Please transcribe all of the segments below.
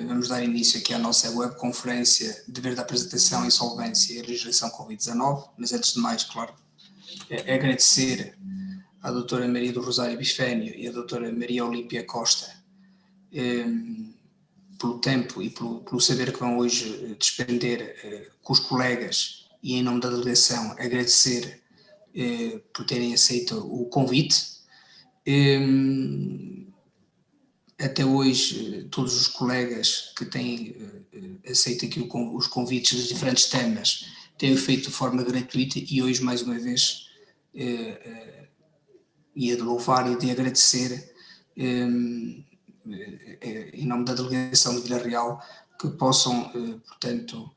Vamos dar início aqui à nossa webconferência dever da apresentação, insolvência e legislação Covid-19, mas antes de mais, claro, agradecer à doutora Maria do Rosário Epifénio e à doutora Maria Olímpia Costa pelo tempo e pelo saber que vão hoje despender com os colegas, e em nome da delegação agradecer por terem aceito o convite. Até hoje, todos os colegas que têm aceito aqui os convites dos diferentes temas têm feito de forma gratuita, e hoje, mais uma vez, e de louvar e de agradecer, em nome da delegação de Vila Real, que possam, portanto,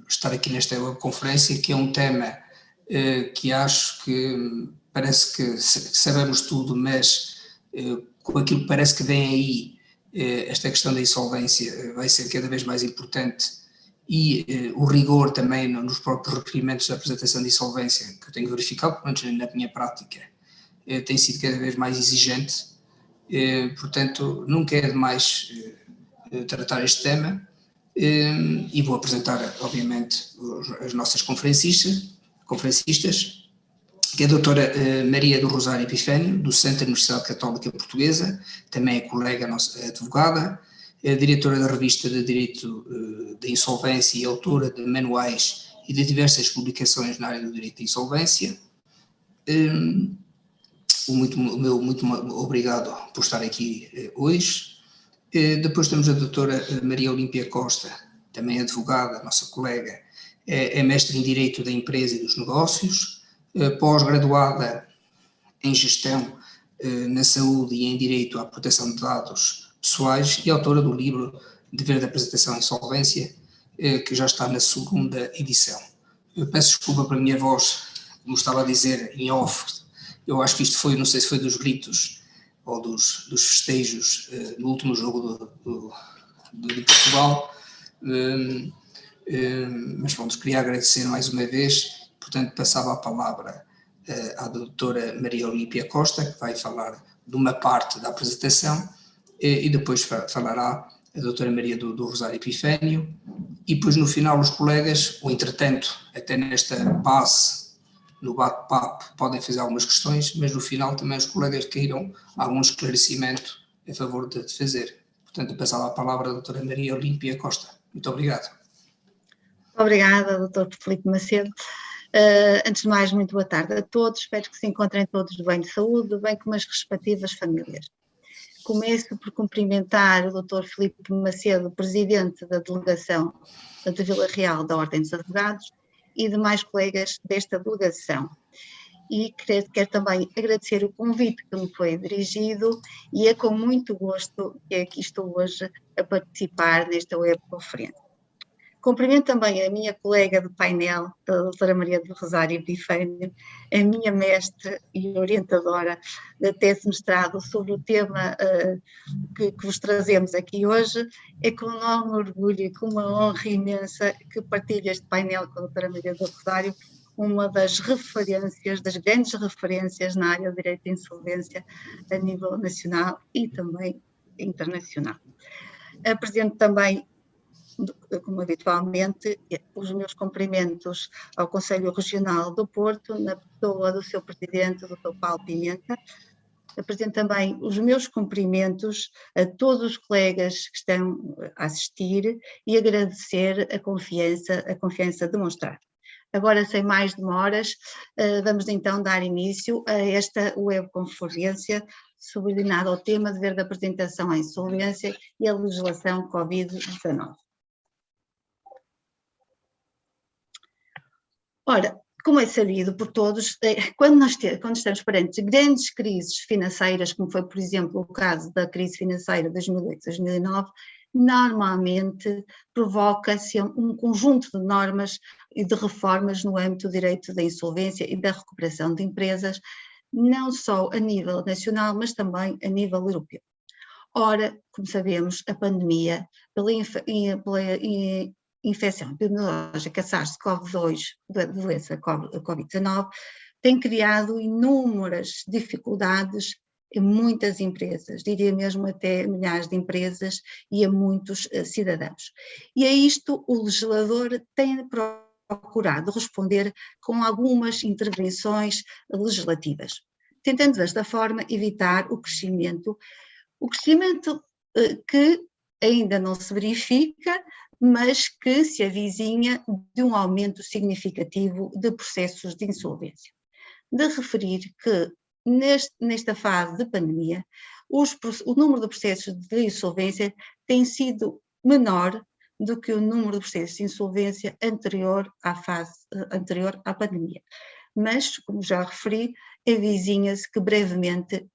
estar aqui nesta webconferência, que é um tema que acho que parece que sabemos tudo, mas com aquilo que parece que vem aí, esta questão da insolvência vai ser cada vez mais importante, e o rigor também nos próprios requerimentos da apresentação de insolvência, que eu tenho verificado, pelo menos na minha prática, tem sido cada vez mais exigente. Portanto, nunca é demais tratar este tema, e vou apresentar, obviamente, as nossas conferencistas, que é a doutora Maria do Rosário Epifénio, docente da Universidade Católica Portuguesa, também é colega nossa, advogada, é diretora da revista de Direito da Insolvência e autora de manuais e de diversas publicações na área do direito da insolvência. Muito obrigado por estar aqui hoje. Depois temos a doutora Maria Olímpia Costa, também advogada, nossa colega, é mestre em Direito da Empresa e dos Negócios, pós-graduada em Gestão na Saúde e em Direito à Proteção de Dados Pessoais, e autora do livro Dever da Apresentação e Insolvência, que já está na segunda edição. Eu peço desculpa pela minha voz, como estava a dizer em off. Eu acho que isto foi, não sei se foi dos gritos ou dos festejos no último jogo de Portugal, mas pronto, queria agradecer mais uma vez. Portanto, passava a palavra à doutora Maria Olímpia Costa, que vai falar de uma parte da apresentação, e depois falará a doutora Maria do Rosário Epifénio, e depois no final os colegas, ou entretanto, até nesta base, no bate-papo, podem fazer algumas questões, mas no final também os colegas queiram algum esclarecimento a favor de fazer. Portanto, passava a palavra à doutora Maria Olímpia Costa. Muito obrigado. Obrigada, doutor Filipe Macedo. Antes de mais, muito boa tarde a todos. Espero que se encontrem todos bem de saúde, bem como as respectivas famílias. Começo por cumprimentar o doutor Filipe Macedo, presidente da delegação de Vila Real da Ordem dos Advogados, e demais colegas desta delegação. E quero também agradecer o convite que me foi dirigido, e é com muito gosto que aqui estou hoje a participar nesta webconferência. Cumprimento também a minha colega de painel, a doutora Maria do Rosário Epifénio, a minha mestre e orientadora da tese de mestrado sobre o tema que vos trazemos aqui hoje. É com enorme orgulho e com uma honra imensa que partilho este painel com a doutora Maria do Rosário, uma das referências, das grandes referências na área de direito de insolvência a nível nacional e também internacional. Apresento também, como habitualmente, os meus cumprimentos ao Conselho Regional do Porto, na pessoa do seu presidente, o Dr. Paulo Pimenta. Apresento também os meus cumprimentos a todos os colegas que estão a assistir e agradecer a confiança demonstrada. Agora, sem mais demoras, vamos então dar início a esta webconferência subordinada ao tema dever da apresentação à insolvência e a legislação Covid-19. Ora, como é sabido por todos, quando estamos perante grandes crises financeiras, como foi, por exemplo, o caso da crise financeira de 2008-2009, normalmente provoca-se um conjunto de normas e de reformas no âmbito do direito da insolvência e da recuperação de empresas, não só a nível nacional, mas também a nível europeu. Ora, como sabemos, a pandemia, pela infecção epidemiológica SARS-CoV-2, da doença Covid-19, tem criado inúmeras dificuldades a muitas empresas, diria mesmo até milhares de empresas e a muitos cidadãos. E a isto o legislador tem procurado responder com algumas intervenções legislativas, tentando desta forma evitar o crescimento que ainda não se verifica, mas que se avizinha de um aumento significativo de processos de insolvência. De referir que nesta fase de pandemia, o número de processos de insolvência tem sido menor do que o número de processos de insolvência anterior à pandemia. Mas, como já referi, avizinha-se que brevemente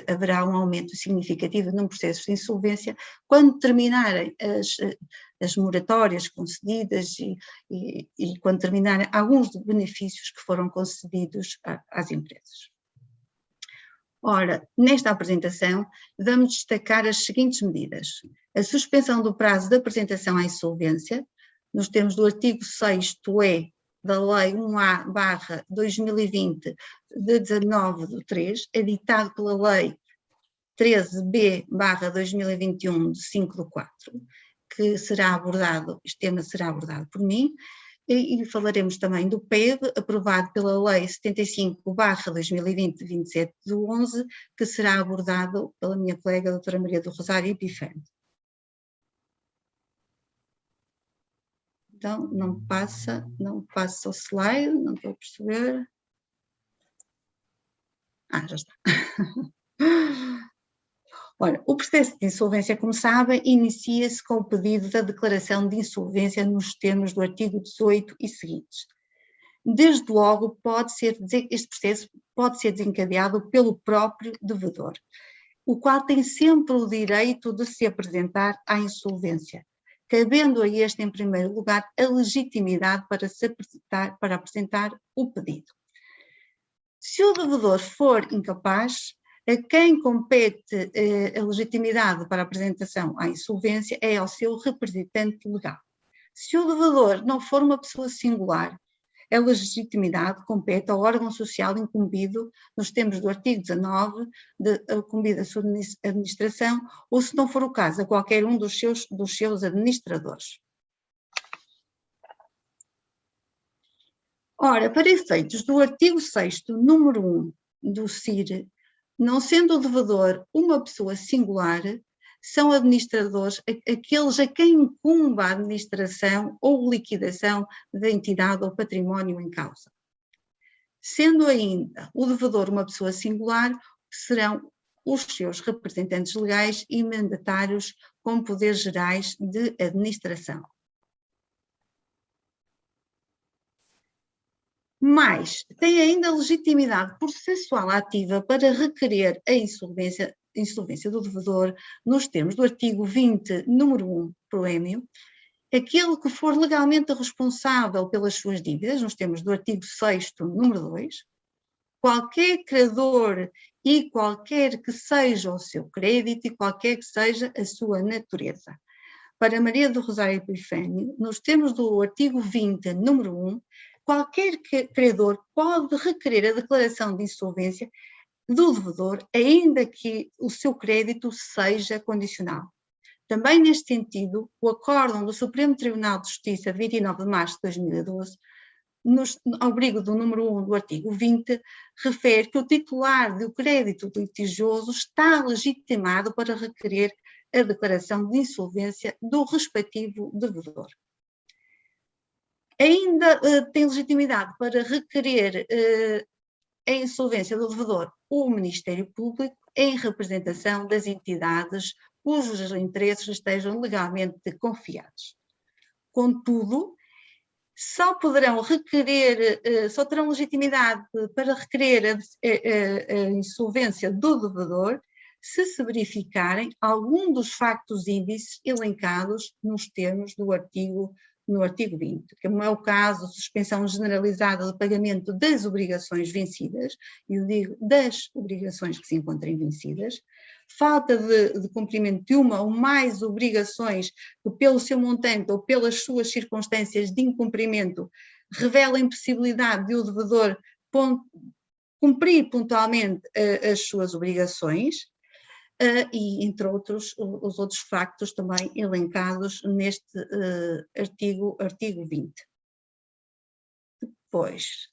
haverá um aumento significativo num processo de insolvência quando terminarem as moratórias concedidas e quando terminarem alguns benefícios que foram concedidos às empresas. Ora, nesta apresentação, vamos destacar as seguintes medidas: a suspensão do prazo de apresentação à insolvência, nos termos do artigo 6º-E da Lei 1A/2020, de 19/3, editado pela Lei 13B/2021, de 5/4, que será abordado, este tema será abordado por mim, e falaremos também do PEV, aprovado pela Lei 75/2020, de 27/11, que será abordado pela minha colega a doutora Maria do Rosário Epifânio. Então, não passa o slide, não estou a perceber. Já está. Ora, o processo de insolvência, como sabem, inicia-se com o pedido da declaração de insolvência nos termos do artigo 18 e seguintes. Desde logo, este processo pode ser desencadeado pelo próprio devedor, o qual tem sempre o direito de se apresentar à insolvência, cabendo a este, em primeiro lugar, a legitimidade para apresentar o pedido. Se o devedor for incapaz, a quem compete a legitimidade para a apresentação à insolvência é ao seu representante legal. Se o devedor não for uma pessoa singular, a legitimidade compete ao órgão social incumbido, nos termos do artigo 19, incumbido a sua administração, ou, se não for o caso, a qualquer um dos seus administradores. Ora, para efeitos do artigo 6º, número 1 do CIR, não sendo o devedor uma pessoa singular, são administradores aqueles a quem incumba a administração ou liquidação da entidade ou património em causa. Sendo ainda o devedor uma pessoa singular, serão os seus representantes legais e mandatários com poderes gerais de administração. Mas tem ainda legitimidade processual ativa para requerer a insolvência do devedor, nos termos do artigo 20, número 1, proémio, aquele que for legalmente responsável pelas suas dívidas, nos termos do artigo 6º, número 2, qualquer credor e qualquer que seja o seu crédito e qualquer que seja a sua natureza. Para Maria do Rosário Epifânio, nos termos do artigo 20, número 1, qualquer credor pode requerer a declaração de insolvência do devedor, ainda que o seu crédito seja condicional. Também neste sentido, o acórdão do Supremo Tribunal de Justiça de 29 de março de 2012, ao abrigo do número 1 do artigo 20, refere que o titular do crédito litigioso está legitimado para requerer a declaração de insolvência do respectivo devedor. Ainda tem legitimidade para requerer a insolvência do devedor o Ministério Público em representação das entidades cujos interesses estejam legalmente confiados. Contudo, só terão legitimidade para requerer a insolvência do devedor se verificarem algum dos factos índices elencados nos termos no artigo 20, como é o caso de suspensão generalizada do pagamento das obrigações vencidas, e eu digo das obrigações que se encontrem vencidas, falta de cumprimento de uma ou mais obrigações que, pelo seu montante ou pelas suas circunstâncias de incumprimento, revelam impossibilidade de o devedor cumprir pontualmente as suas obrigações e, entre outros, os outros factos também elencados neste artigo 20. Depois,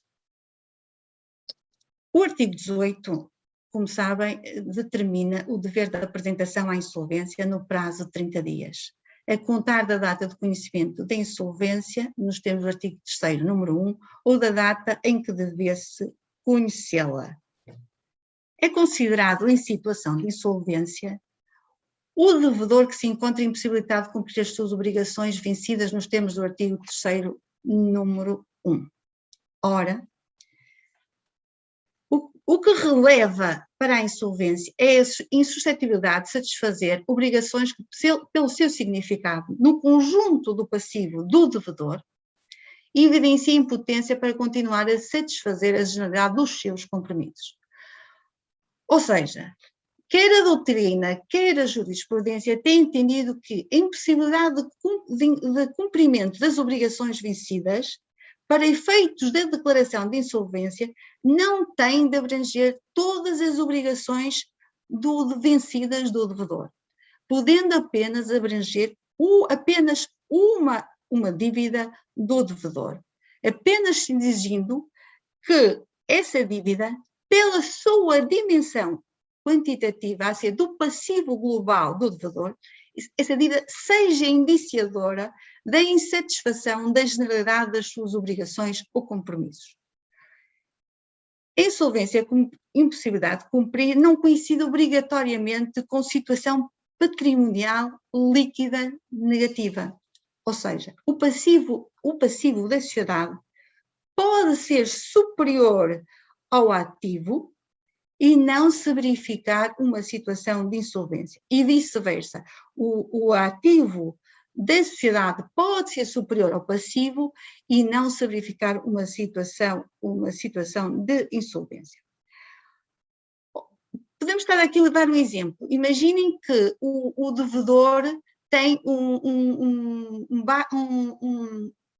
o artigo 18, como sabem, determina o dever de apresentação à insolvência no prazo de 30 dias, a contar da data de conhecimento da insolvência, nos termos do artigo 3º, número 1, ou da data em que devesse conhecê-la. É considerado em situação de insolvência o devedor que se encontra impossibilitado de cumprir as suas obrigações vencidas nos termos do artigo 3º, número 1. Ora, o que releva para a insolvência é a insuscetibilidade de satisfazer obrigações que, pelo seu significado, no conjunto do passivo do devedor, evidencia impotência para continuar a satisfazer a generalidade dos seus compromissos. Ou seja, quer a doutrina, quer a jurisprudência têm entendido que a impossibilidade de cumprimento das obrigações vencidas para efeitos da declaração de insolvência, não tem de abranger todas as obrigações vencidas do devedor, podendo apenas abranger apenas uma dívida do devedor, apenas se exigindo que essa dívida, pela sua dimensão quantitativa, a ser do passivo global do devedor, essa dívida seja indiciadora da insatisfação da generalidade das suas obrigações ou compromissos. A insolvência como impossibilidade de cumprir não coincide obrigatoriamente com situação patrimonial líquida negativa. Ou seja, o passivo da sociedade pode ser superior ao ativo e não se verificar uma situação de insolvência. E vice-versa, o ativo da sociedade pode ser superior ao passivo e não se verificar uma situação de insolvência. Podemos estar aqui a dar um exemplo. Imaginem que o devedor tem um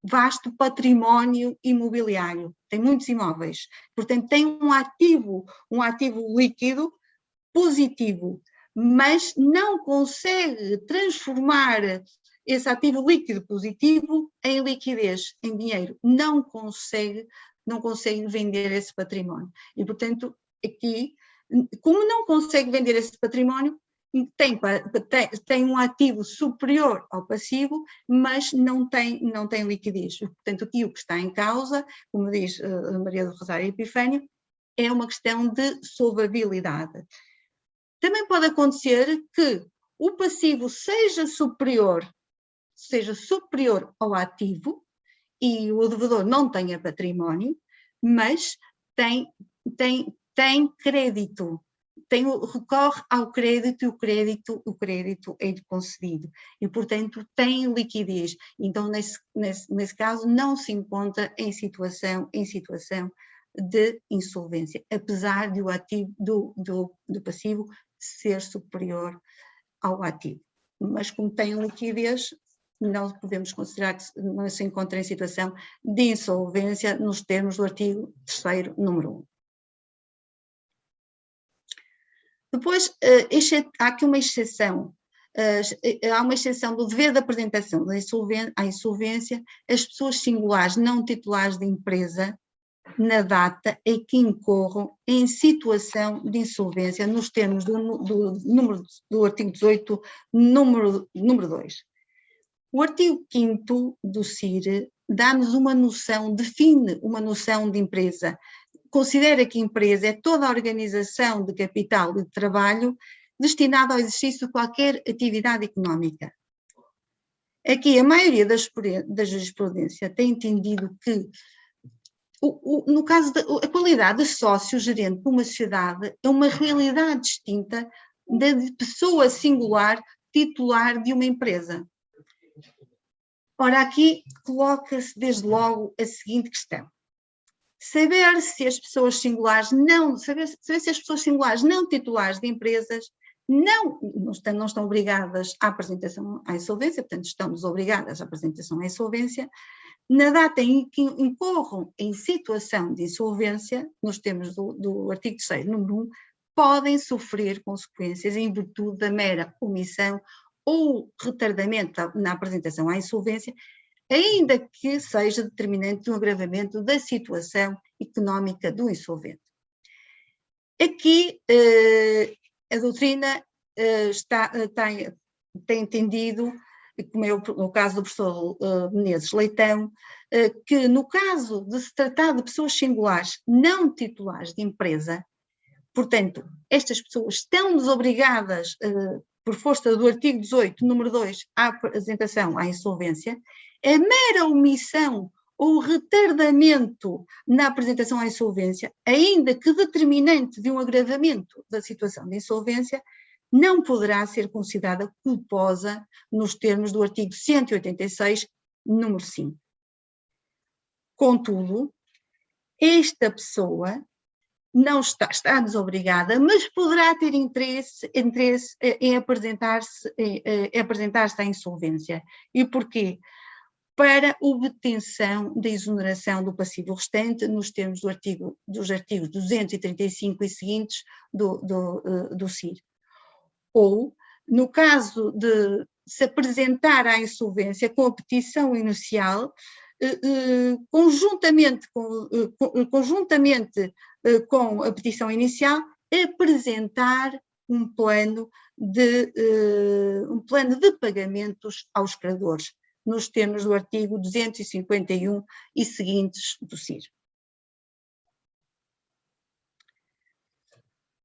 vasto património imobiliário, tem muitos imóveis, portanto tem um ativo líquido positivo, mas não consegue transformar esse ativo líquido positivo em liquidez, em dinheiro, não consegue vender esse património. E, portanto, aqui, como não consegue vender esse património, tem um ativo superior ao passivo, mas não tem liquidez. Portanto, aqui o que está em causa, como diz Maria do Rosário Epifânio, é uma questão de solvabilidade. Também pode acontecer que o passivo seja superior ao ativo e o devedor não tenha património, mas tem crédito. Recorre ao crédito e o crédito é-lhe concedido e, portanto, tem liquidez. Então, nesse caso, não se encontra em situação de insolvência, apesar de o ativo do passivo ser superior ao ativo. Mas como tem liquidez, não podemos considerar que não se encontra em situação de insolvência nos termos do artigo 3º, número 1. Depois, há aqui uma exceção. Há uma exceção do dever de apresentação à insolvência as pessoas singulares não titulares de empresa na data em que incorram em situação de insolvência nos termos do artigo 18, número 2. O artigo 5º do CIR dá-nos define uma noção de empresa. Considera que empresa é toda a organização de capital e de trabalho destinada ao exercício de qualquer atividade económica. Aqui a maioria da jurisprudência tem entendido que, no caso a qualidade de sócio-gerente de uma sociedade é uma realidade distinta da de pessoa singular titular de uma empresa. Ora, aqui coloca-se desde logo a seguinte questão. Saber se as pessoas singulares não titulares de empresas não estão obrigadas à apresentação à insolvência, portanto, estamos obrigadas à apresentação à insolvência, na data em que incorram em situação de insolvência, nos termos do artigo 3º, número 1, podem sofrer consequências em virtude da mera omissão ou retardamento na apresentação à insolvência, ainda que seja determinante de um agravamento da situação económica do insolvente. Aqui a doutrina tem entendido, como é o caso do professor Menezes Leitão, que no caso de se tratar de pessoas singulares não titulares de empresa, portanto, estas pessoas estão desobrigadas, por força do artigo 18, número 2, à apresentação à insolvência, a mera omissão ou retardamento na apresentação à insolvência, ainda que determinante de um agravamento da situação de insolvência, não poderá ser considerada culposa nos termos do artigo 186, número 5. Contudo, esta pessoa não está desobrigada, mas poderá ter interesse em apresentar-se à insolvência. E porquê? Para obtenção da exoneração do passivo restante nos termos dos artigos 235 e seguintes do CIR. Ou, no caso de se apresentar à insolvência com a petição inicial, conjuntamente com a petição inicial, apresentar um plano de pagamentos aos credores, nos termos do artigo 251 e seguintes do CIR.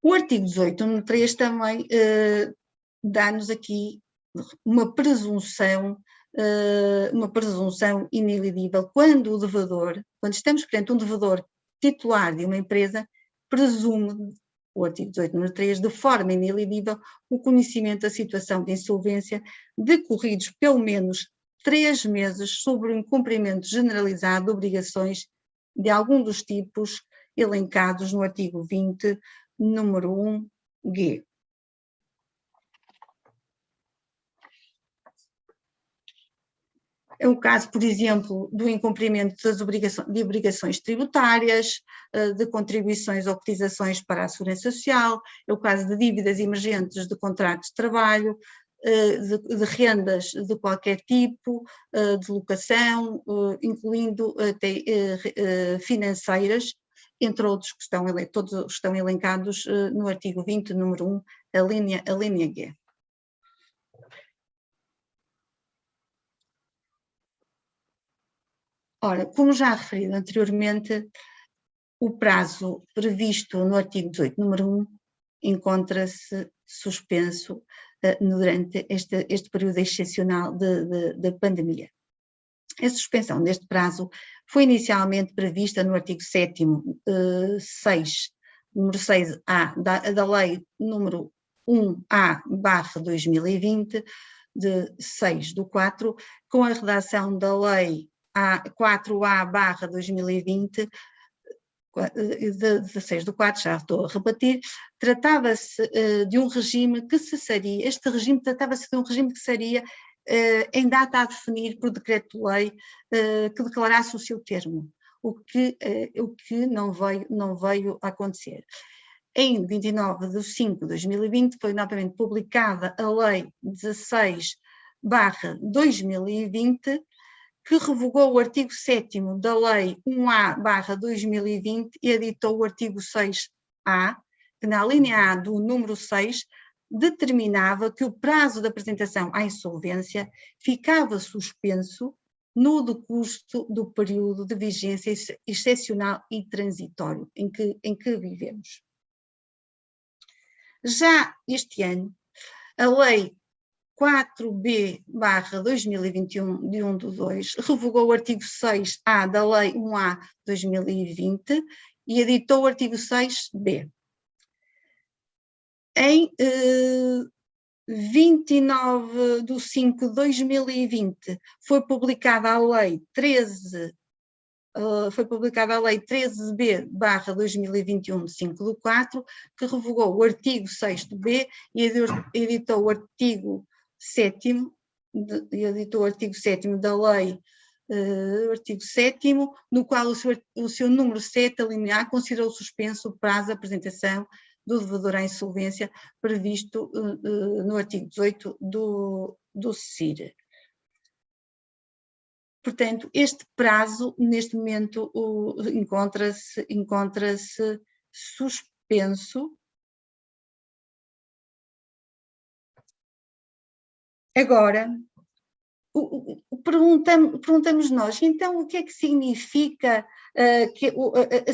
O artigo 18, número 3, também dá-nos aqui uma presunção inelidível quando estamos perante um devedor titular de uma empresa, presume, o artigo 18, número 3, de forma inelidível o conhecimento da situação de insolvência decorridos pelo menos 3 meses sobre o incumprimento generalizado de obrigações de algum dos tipos elencados no artigo 20, número 1-G. É o caso, por exemplo, do incumprimento de obrigações tributárias, de contribuições ou cotizações para a Segurança Social, é o caso de dívidas emergentes de contratos de trabalho, de rendas de qualquer tipo, de locação, incluindo até financeiras, entre outros que todos estão elencados no artigo 20, número 1, a linha G. Ora, como já referido anteriormente, o prazo previsto no artigo 18, número 1, encontra-se suspenso durante este período excepcional de pandemia. A suspensão deste prazo foi inicialmente prevista no artigo 7º, número 6A, da Lei número 1A/2020, de 6/4, com a redação da Lei 4A/2020, de 16/4, já estou a repetir. Tratava-se de um regime que cessaria, tratava-se de um regime que seria em data a definir por decreto-lei que declarasse o seu termo, o que não veio a acontecer. Em 29 de 5 de 2020 foi novamente publicada a Lei 16/2020, que revogou o artigo 7º da Lei 1A/2020 e editou o artigo 6A, que na linha A do número 6 determinava que o prazo de apresentação à insolvência ficava suspenso no decurso do período de vigência excepcional e transitório em que vivemos. Já este ano, a Lei 4B/2021, de 1/2, revogou o artigo 6A da Lei 1A/2020 e editou o artigo 6B. Em 29 de 5 de 2020 foi publicada a Lei 13B/2021, de 5/4, que revogou o artigo 6º-B e editou o artigo 7º da Lei artigo 7º, no qual o seu número 7, a linha A, considerou suspenso o prazo de apresentação do devedor à insolvência previsto no artigo 18 do CSIR. Portanto, este prazo, neste momento, encontra-se suspenso. Agora, perguntamos nós, então, o que é que significa a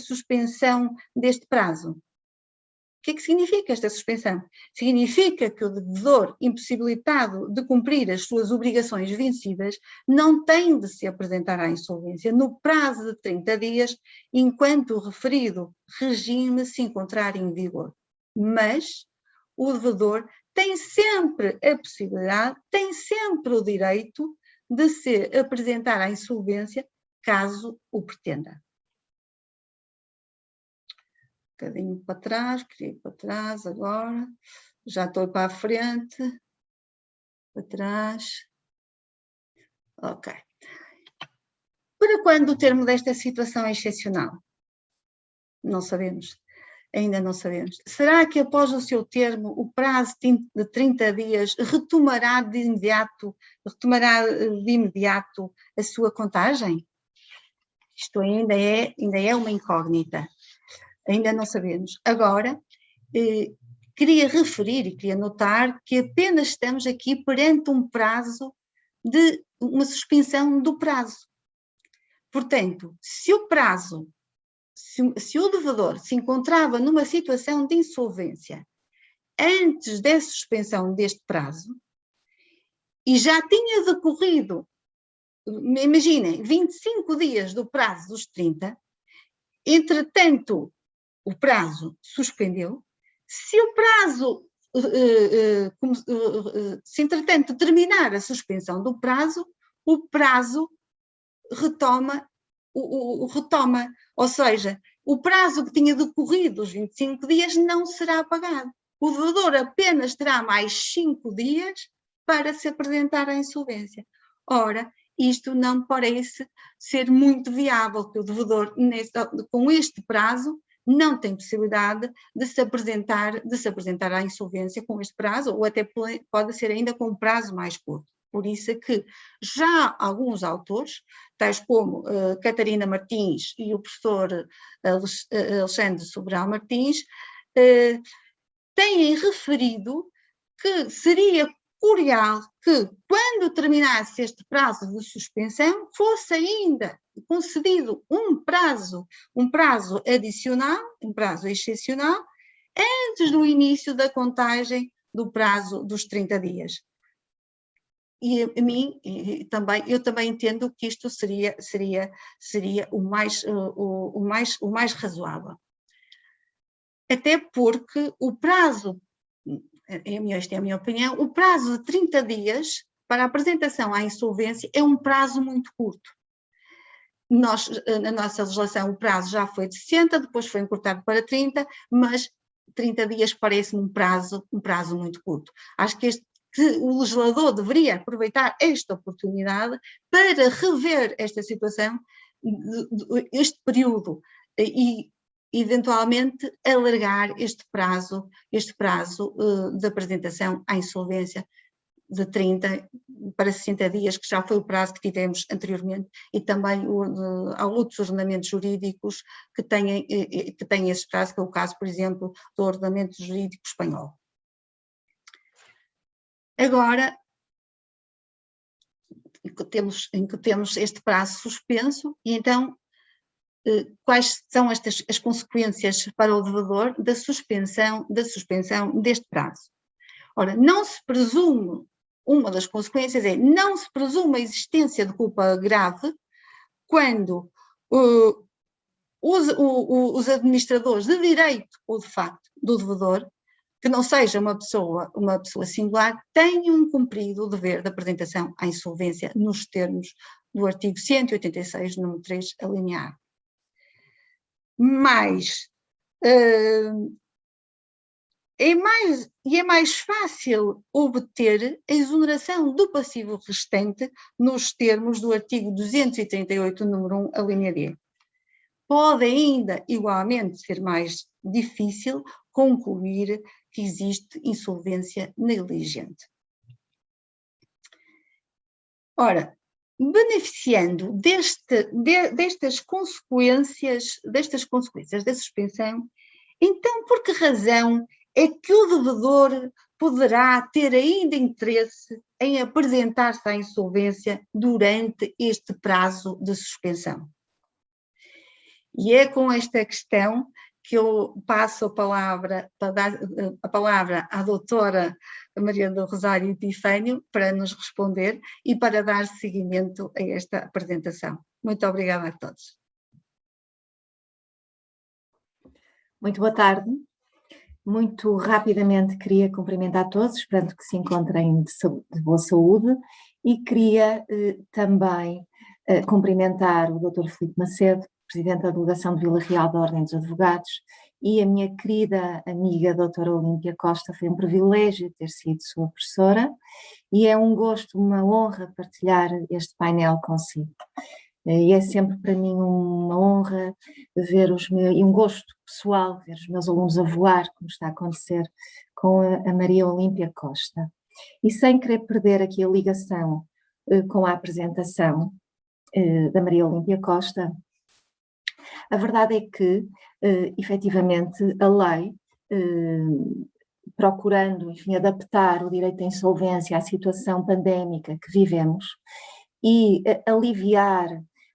suspensão deste prazo? O que é que significa esta suspensão? Significa que o devedor impossibilitado de cumprir as suas obrigações vencidas não tem de se apresentar à insolvência no prazo de 30 dias, enquanto o referido regime se encontrar em vigor. Mas o devedor tem sempre a possibilidade, tem sempre o direito de se apresentar à insolvência caso o pretenda. Um bocadinho para trás, queria ir para trás agora, já estou para a frente, para trás, ok. Para quando o termo desta situação é excepcional? Não sabemos, ainda não sabemos. Será que após o seu termo, o prazo de 30 dias retomará de imediato a sua contagem? Isto ainda é uma incógnita. Ainda não sabemos. Agora, queria referir e queria notar que apenas estamos aqui perante um prazo de uma suspensão do prazo. Portanto, se o devedor se encontrava numa situação de insolvência antes da suspensão deste prazo e já tinha decorrido, imaginem, 25 dias do prazo dos 30, entretanto, o prazo suspendeu. Se o prazo, se entretanto terminar a suspensão do prazo, o prazo retoma, ou seja, o prazo que tinha decorrido os 25 dias não será pagado. O devedor apenas terá mais 5 dias para se apresentar à insolvência. Ora, isto não parece ser muito viável, que o devedor, com este prazo, não tem possibilidade de se apresentar à insolvência com este prazo, ou até pode ser ainda com um prazo mais curto. Por isso é que já alguns autores, tais como Catarina Martins e o professor Alexandre Sobral Martins, têm referido que seria curial que, quando terminasse este prazo de suspensão, fosse ainda concedido um prazo adicional, um prazo excepcional, antes do início da contagem do prazo dos 30 dias. E a mim, eu também entendo que isto seria o mais razoável. Até porque o prazo, esta é a minha opinião, o prazo de 30 dias para a apresentação à insolvência é um prazo muito curto. Na nossa legislação o prazo já foi de 60, depois foi encurtado para 30, mas 30 dias parece-me um prazo muito curto. Acho que o legislador deveria aproveitar esta oportunidade para rever esta situação, este período, e eventualmente alargar este prazo de apresentação à insolvência de 30 para 60 dias, que já foi o prazo que tivemos anteriormente, e também há outros ordenamentos jurídicos que têm esse prazo, que é o caso, por exemplo, do ordenamento jurídico espanhol. Agora, em que temos este prazo suspenso, e então quais são as consequências para o devedor da suspensão deste prazo? Ora, não se presume, uma das consequências é, não se presume a existência de culpa grave quando os administradores de direito ou de facto do devedor, que não seja uma pessoa singular, tenham cumprido o dever de apresentação à insolvência nos termos do artigo 186, número 3, a linha A. Mas é mais fácil obter a exoneração do passivo restante nos termos do artigo 238, número 1, a linha D. Pode ainda, igualmente, ser mais difícil concluir que existe insolvência negligente. Ora, beneficiando destas consequências da suspensão, então por que razão é que o devedor poderá ter ainda interesse em apresentar-se à insolvência durante este prazo de suspensão? E é com esta questão que eu passo a palavra, para dar a palavra à doutora Maria do Rosário Epifânio para nos responder e para dar seguimento a esta apresentação. Muito obrigada a todos. Muito boa tarde. Muito rapidamente queria cumprimentar todos, esperando que se encontrem de boa saúde, e queria também cumprimentar o Dr. Filipe Macedo, Presidente da Delegação de Vila Real da Ordem dos Advogados, e a minha querida amiga doutora Olímpia Costa. Foi um privilégio ter sido sua professora e é um gosto, uma honra partilhar este painel consigo. E é sempre para mim uma honra ver e um gosto pessoal ver os meus alunos a voar, como está a acontecer com a Maria Olímpia Costa. E sem querer perder aqui a ligação com a apresentação da Maria Olímpia Costa, a verdade é que, efetivamente, a lei, procurando, enfim, adaptar o direito à insolvência à situação pandémica que vivemos e aliviar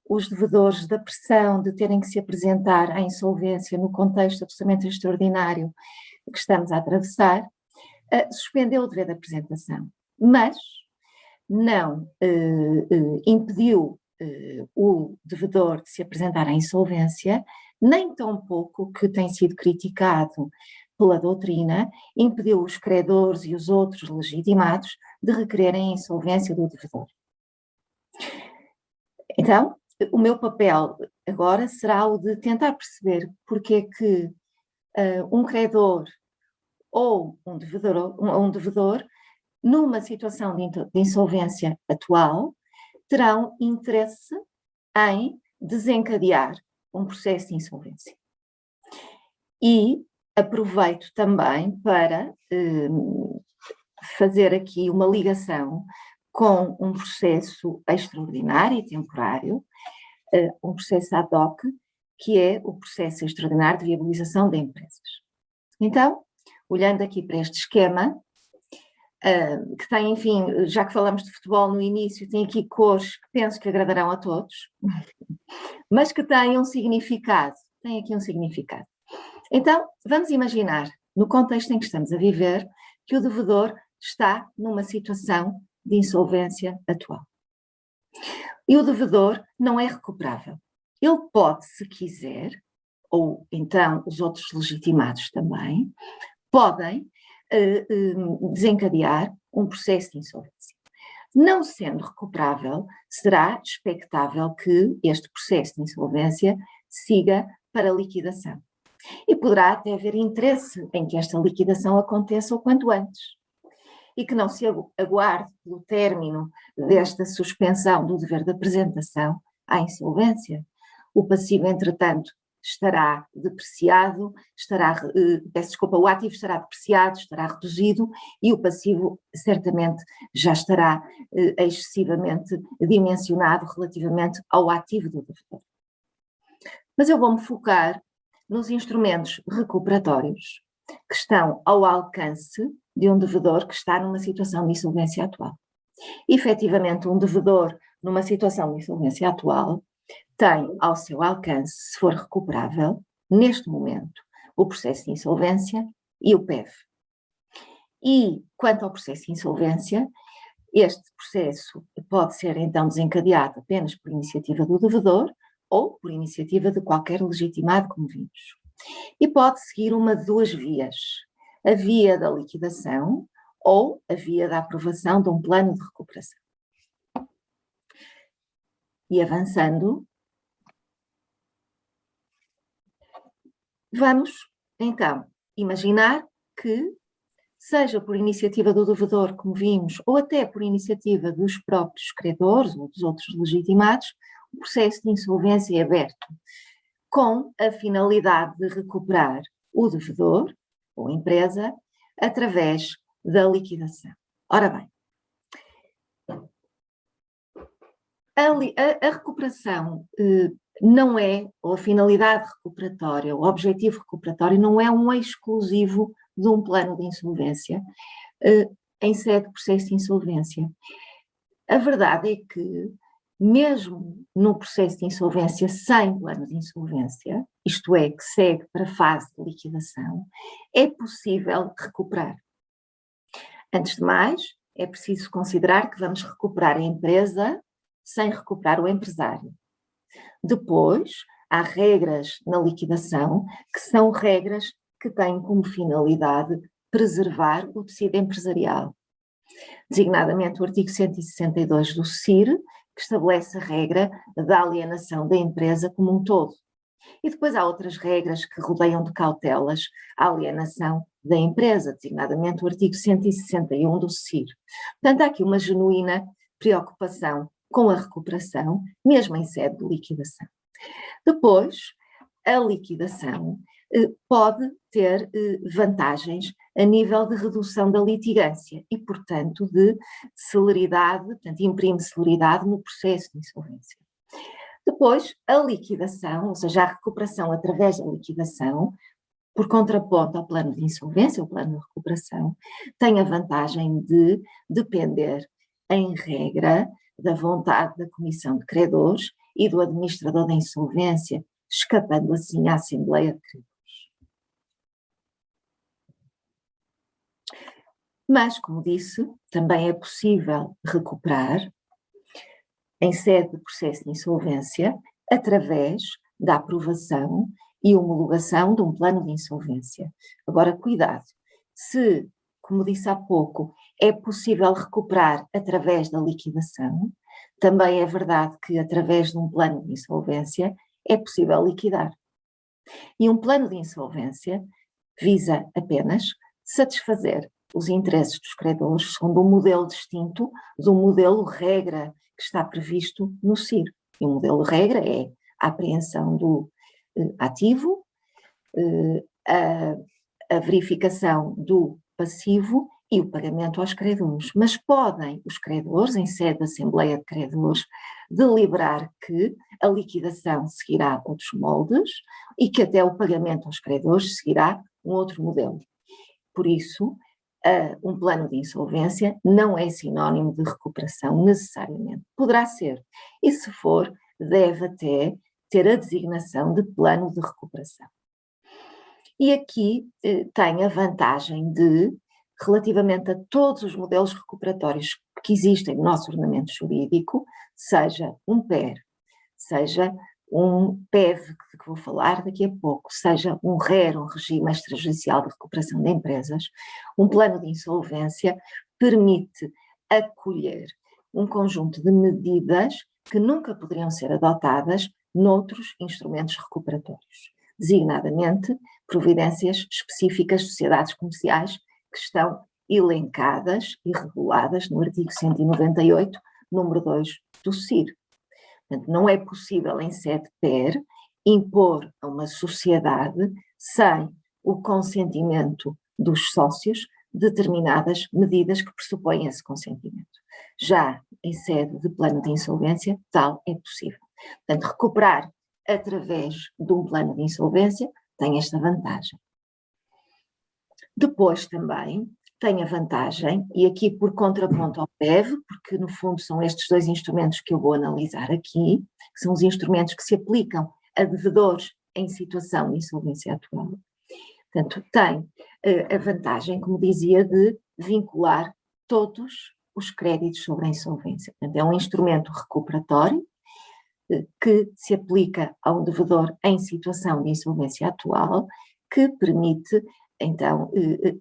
os devedores da pressão de terem que se apresentar à insolvência no contexto absolutamente extraordinário que estamos a atravessar, suspendeu o dever de apresentação, mas não impediu o devedor de se apresentar à insolvência, nem tampouco, que tem sido criticado pela doutrina, impediu os credores e os outros legitimados de requererem a insolvência do devedor. Então, o meu papel agora será o de tentar perceber porque é que um credor ou um devedor, numa situação de insolvência atual, terão interesse em desencadear um processo de insolvência. E aproveito também para fazer aqui uma ligação com um processo extraordinário e temporário, um processo ad hoc, que é o processo extraordinário de viabilização de empresas. Então, olhando aqui para este esquema, que tem, enfim, já que falamos de futebol no início, tem aqui cores que penso que agradarão a todos, mas que têm um significado, tem aqui um significado. Então, vamos imaginar, no contexto em que estamos a viver, que o devedor está numa situação de insolvência atual. E o devedor não é recuperável. Ele pode, se quiser, ou então os outros legitimados também, podem desencadear um processo de insolvência. Não sendo recuperável, será expectável que este processo de insolvência siga para liquidação. E poderá até haver interesse em que esta liquidação aconteça o quanto antes. E que não se aguarde pelo término desta suspensão do dever de apresentação à insolvência. O passivo, entretanto, estará depreciado, o ativo estará depreciado, estará reduzido e o passivo certamente já estará excessivamente dimensionado relativamente ao ativo do devedor. Mas eu vou-me focar nos instrumentos recuperatórios que estão ao alcance de um devedor que está numa situação de insolvência atual. Efetivamente, um devedor numa situação de insolvência atual tem ao seu alcance, se for recuperável, neste momento, o processo de insolvência e o PEV. E, quanto ao processo de insolvência, este processo pode ser então desencadeado apenas por iniciativa do devedor ou por iniciativa de qualquer legitimado, como vimos. E pode seguir uma de duas vias: a via da liquidação ou a via da aprovação de um plano de recuperação. E avançando, vamos então imaginar que, seja por iniciativa do devedor, como vimos, ou até por iniciativa dos próprios credores ou dos outros legitimados, o processo de insolvência é aberto, com a finalidade de recuperar o devedor ou a empresa através da liquidação. Ora bem, a recuperação não é, ou a finalidade recuperatória, o objetivo recuperatório não é um exclusivo de um plano de insolvência em sede de processo de insolvência. A verdade é que, mesmo no processo de insolvência sem plano de insolvência, isto é, que segue para a fase de liquidação, é possível recuperar. Antes de mais, é preciso considerar que vamos recuperar a empresa sem recuperar o empresário. Depois, há regras na liquidação que são regras que têm como finalidade preservar o tecido empresarial. Designadamente o artigo 162 do CIR, que estabelece a regra da alienação da empresa como um todo. E depois há outras regras que rodeiam de cautelas a alienação da empresa, designadamente o artigo 161 do CIR. Portanto, há aqui uma genuína preocupação com a recuperação, mesmo em sede de liquidação. Depois, a liquidação pode ter vantagens a nível de redução da litigância e, portanto, de celeridade, portanto, imprime celeridade no processo de insolvência. Depois, a liquidação, ou seja, a recuperação através da liquidação, por contraponto ao plano de insolvência, o plano de recuperação, tem a vantagem de depender, em regra, da vontade da Comissão de Credores e do administrador da insolvência, escapando assim à Assembleia de Credores. Mas, como disse, também é possível recuperar em sede de processo de insolvência através da aprovação e homologação de um plano de insolvência. Agora, cuidado, se, como disse há pouco, é possível recuperar através da liquidação, também é verdade que através de um plano de insolvência é possível liquidar. E um plano de insolvência visa apenas satisfazer os interesses dos credores segundo um modelo distinto do modelo regra que está previsto no CIR. E o modelo regra é a apreensão do ativo, a verificação do passivo e o pagamento aos credores. Mas podem os credores, em sede de Assembleia de Credores, deliberar que a liquidação seguirá outros moldes e que até o pagamento aos credores seguirá um outro modelo. Por isso, um plano de insolvência não é sinónimo de recuperação necessariamente. Poderá ser, e se for, deve até ter a designação de plano de recuperação. E aqui tem a vantagem de, relativamente a todos os modelos recuperatórios que existem no nosso ordenamento jurídico, seja um PER, seja um PEV, de que vou falar daqui a pouco, seja um RER, um Regime Extrajudicial de Recuperação de Empresas, um plano de insolvência permite acolher um conjunto de medidas que nunca poderiam ser adotadas noutros instrumentos recuperatórios, designadamente providências específicas de sociedades comerciais que estão elencadas e reguladas no artigo 198, número 2 do CIR. Portanto, não é possível, em sede PER, impor a uma sociedade, sem o consentimento dos sócios, determinadas medidas que pressupõem esse consentimento. Já em sede de plano de insolvência, tal é possível. Portanto, recuperar através de um plano de insolvência tem esta vantagem. Depois também tem a vantagem, e aqui por contraponto ao PEV, porque no fundo são estes dois instrumentos que eu vou analisar aqui, que são os instrumentos que se aplicam a devedores em situação de insolvência atual. Portanto, tem a vantagem, como dizia, de vincular todos os créditos sobre a insolvência. Portanto, é um instrumento recuperatório que se aplica a um devedor em situação de insolvência atual, que permite então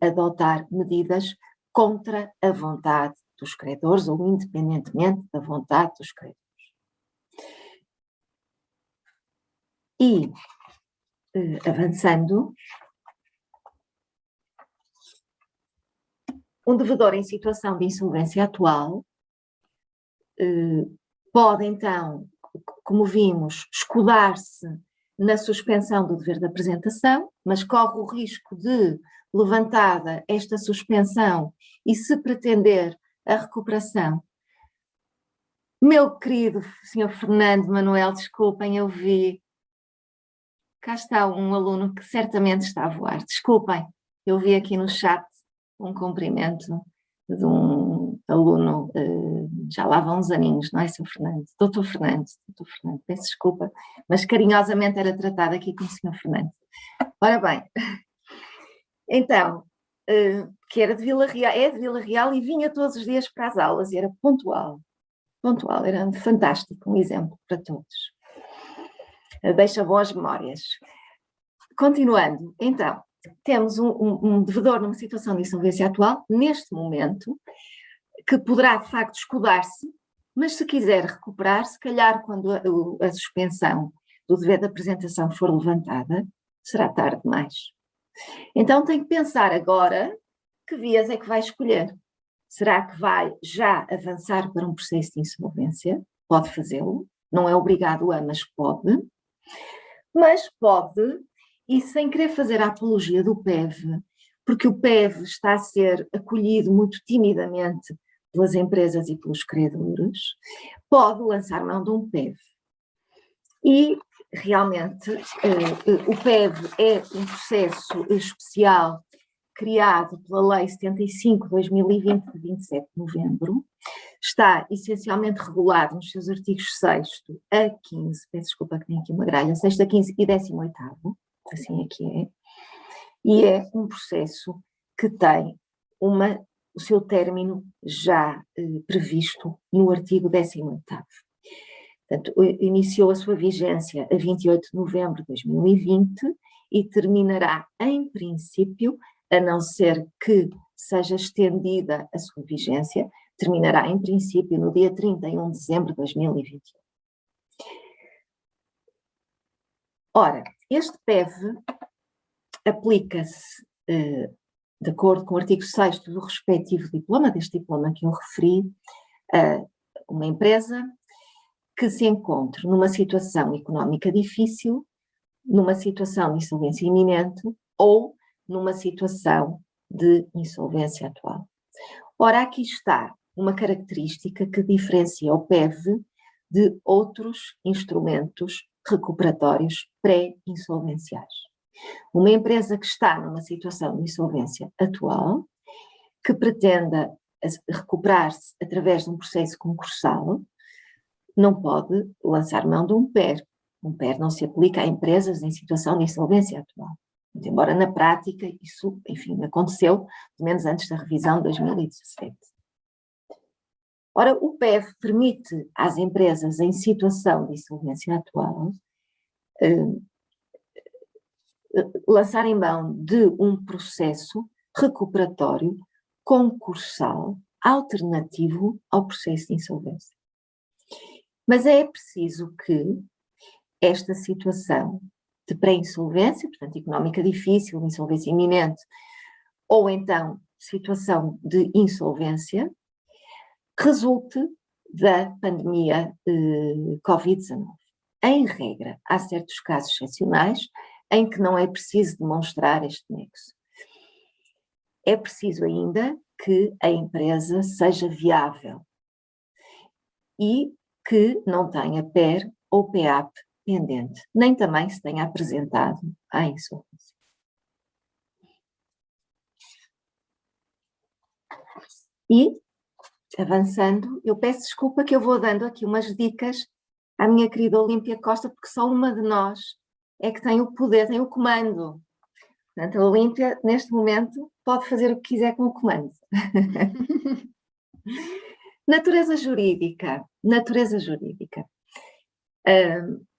adotar medidas contra a vontade dos credores ou independentemente da vontade dos credores. E avançando, um devedor em situação de insolvência atual pode, então, como vimos, escudar-se na suspensão do dever de apresentação, mas corre o risco de, levantada esta suspensão e se pretender a recuperação. Meu querido Sr. Fernando Manuel, desculpem, eu vi. Cá está um aluno que certamente está a voar. Desculpem, eu vi aqui no chat um cumprimento de um aluno, já lá vão uns aninhos, não é, Sr. Fernando? Doutor Fernando, peço desculpa, mas carinhosamente era tratado aqui como Sr. Fernando. Ora bem, então, que era de Vila Real, é de Vila Real e vinha todos os dias para as aulas e era pontual, era fantástico, um exemplo para todos. Deixa boas memórias. Continuando, então, temos um devedor numa situação de insolvência atual, neste momento, que poderá de facto escudar-se, mas se quiser recuperar, se calhar quando a suspensão do dever de apresentação for levantada, será tarde demais. Então tem que pensar agora que vias é que vai escolher. Será que vai já avançar para um processo de insolvência? Pode fazê-lo, não é obrigado a, mas pode, e sem querer fazer a apologia do PEV, porque o PEV está a ser acolhido muito timidamente pelas empresas e pelos credores, pode lançar mão de um PEV. E, realmente, o PEV é um processo especial criado pela Lei 75/2020, de 27 de novembro, está essencialmente regulado nos seus artigos 6º a 15, peço desculpa que tem aqui uma gralha, 6º a 15 e 18º, assim aqui é, e é um processo que tem o seu término já previsto no artigo 18º. Portanto, iniciou a sua vigência a 28 de novembro de 2020 e terminará, em princípio, a não ser que seja estendida a sua vigência, terminará, em princípio, no dia 31 de dezembro de 2021. Ora, este PEV aplica-se, de acordo com o artigo 6º do respectivo diploma, deste diploma que eu referi, a uma empresa que se encontre numa situação económica difícil, numa situação de insolvência iminente ou numa situação de insolvência atual. Ora, aqui está uma característica que diferencia o PEV de outros instrumentos recuperatórios pré-insolvenciais. Uma empresa que está numa situação de insolvência atual, que pretenda recuperar-se através de um processo concursal, não pode lançar mão de um PER. Um PER não se aplica a empresas em situação de insolvência atual. Embora na prática isso, enfim, aconteceu, pelo menos antes da revisão de 2017. Ora, o PEV permite às empresas em situação de insolvência atual lançarem mão de um processo recuperatório concursal alternativo ao processo de insolvência. Mas é preciso que esta situação de pré-insolvência, portanto, económica difícil, insolvência iminente, ou então situação de insolvência, resulte da pandemia Covid-19. Em regra, há certos casos excepcionais em que não é preciso demonstrar este nexo. É preciso ainda que a empresa seja viável e que não tenha PER ou PEAP pendente, nem também se tenha apresentado à insolvência. E, avançando, eu peço desculpa que eu vou dando aqui umas dicas à minha querida Olímpia Costa, porque só uma de nós é que tem o poder, tem o comando. Portanto, a Olímpia, neste momento, pode fazer o que quiser com o comando. Natureza jurídica.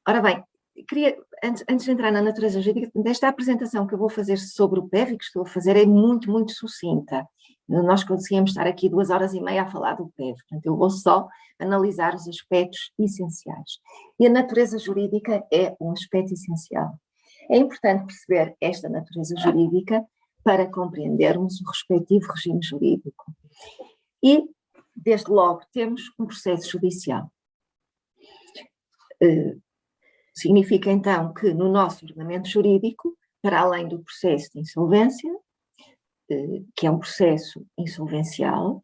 Ora bem, queria, antes de entrar na natureza jurídica, desta apresentação que eu vou fazer sobre o PEV, que estou a fazer, é muito, muito sucinta. Nós conseguimos estar aqui 2h30 a falar do PEV, portanto eu vou só analisar os aspectos essenciais. E a natureza jurídica é um aspecto essencial. É importante perceber esta natureza jurídica para compreendermos o respectivo regime jurídico. E, desde logo, temos um processo judicial. Significa, então, que no nosso ordenamento jurídico, para além do processo de insolvência, que é um processo insolvencial,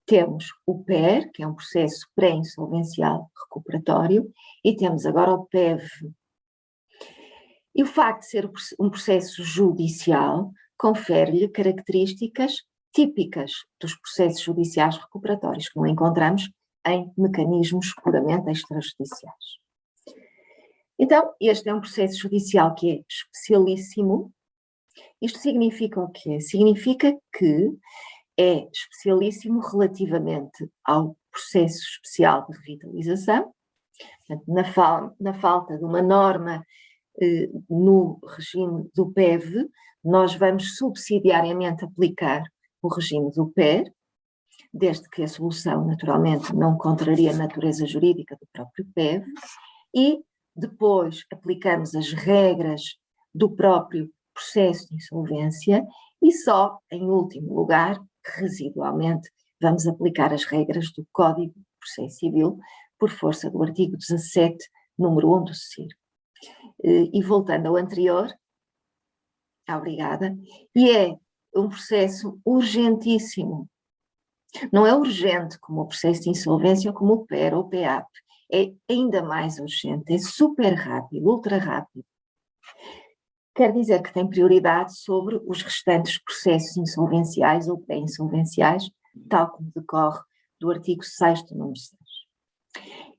temos o PER, que é um processo pré-insolvencial recuperatório, e temos agora o PEV. E o facto de ser um processo judicial confere-lhe características típicas dos processos judiciais recuperatórios, que não encontramos em mecanismos puramente extrajudiciais. Então, este é um processo judicial que é especialíssimo. Isto significa o quê? Significa que é especialíssimo relativamente ao processo especial de revitalização. Portanto, na falta de uma norma no regime do PEV, nós vamos subsidiariamente aplicar o regime do PER, desde que a solução, naturalmente, não contraria a natureza jurídica do próprio PEV, e depois aplicamos as regras do próprio processo de insolvência e só, em último lugar, residualmente, vamos aplicar as regras do Código de Processo Civil por força do artigo 17, número 1 do CIR. E voltando ao anterior, obrigada, e é um processo urgentíssimo. Não é urgente como o processo de insolvência ou como o PER ou o PEAP, é ainda mais urgente, é super rápido, ultra rápido. Quer dizer que tem prioridade sobre os restantes processos insolvenciais ou pré-insolvenciais, tal como decorre do artigo 6º, número 6.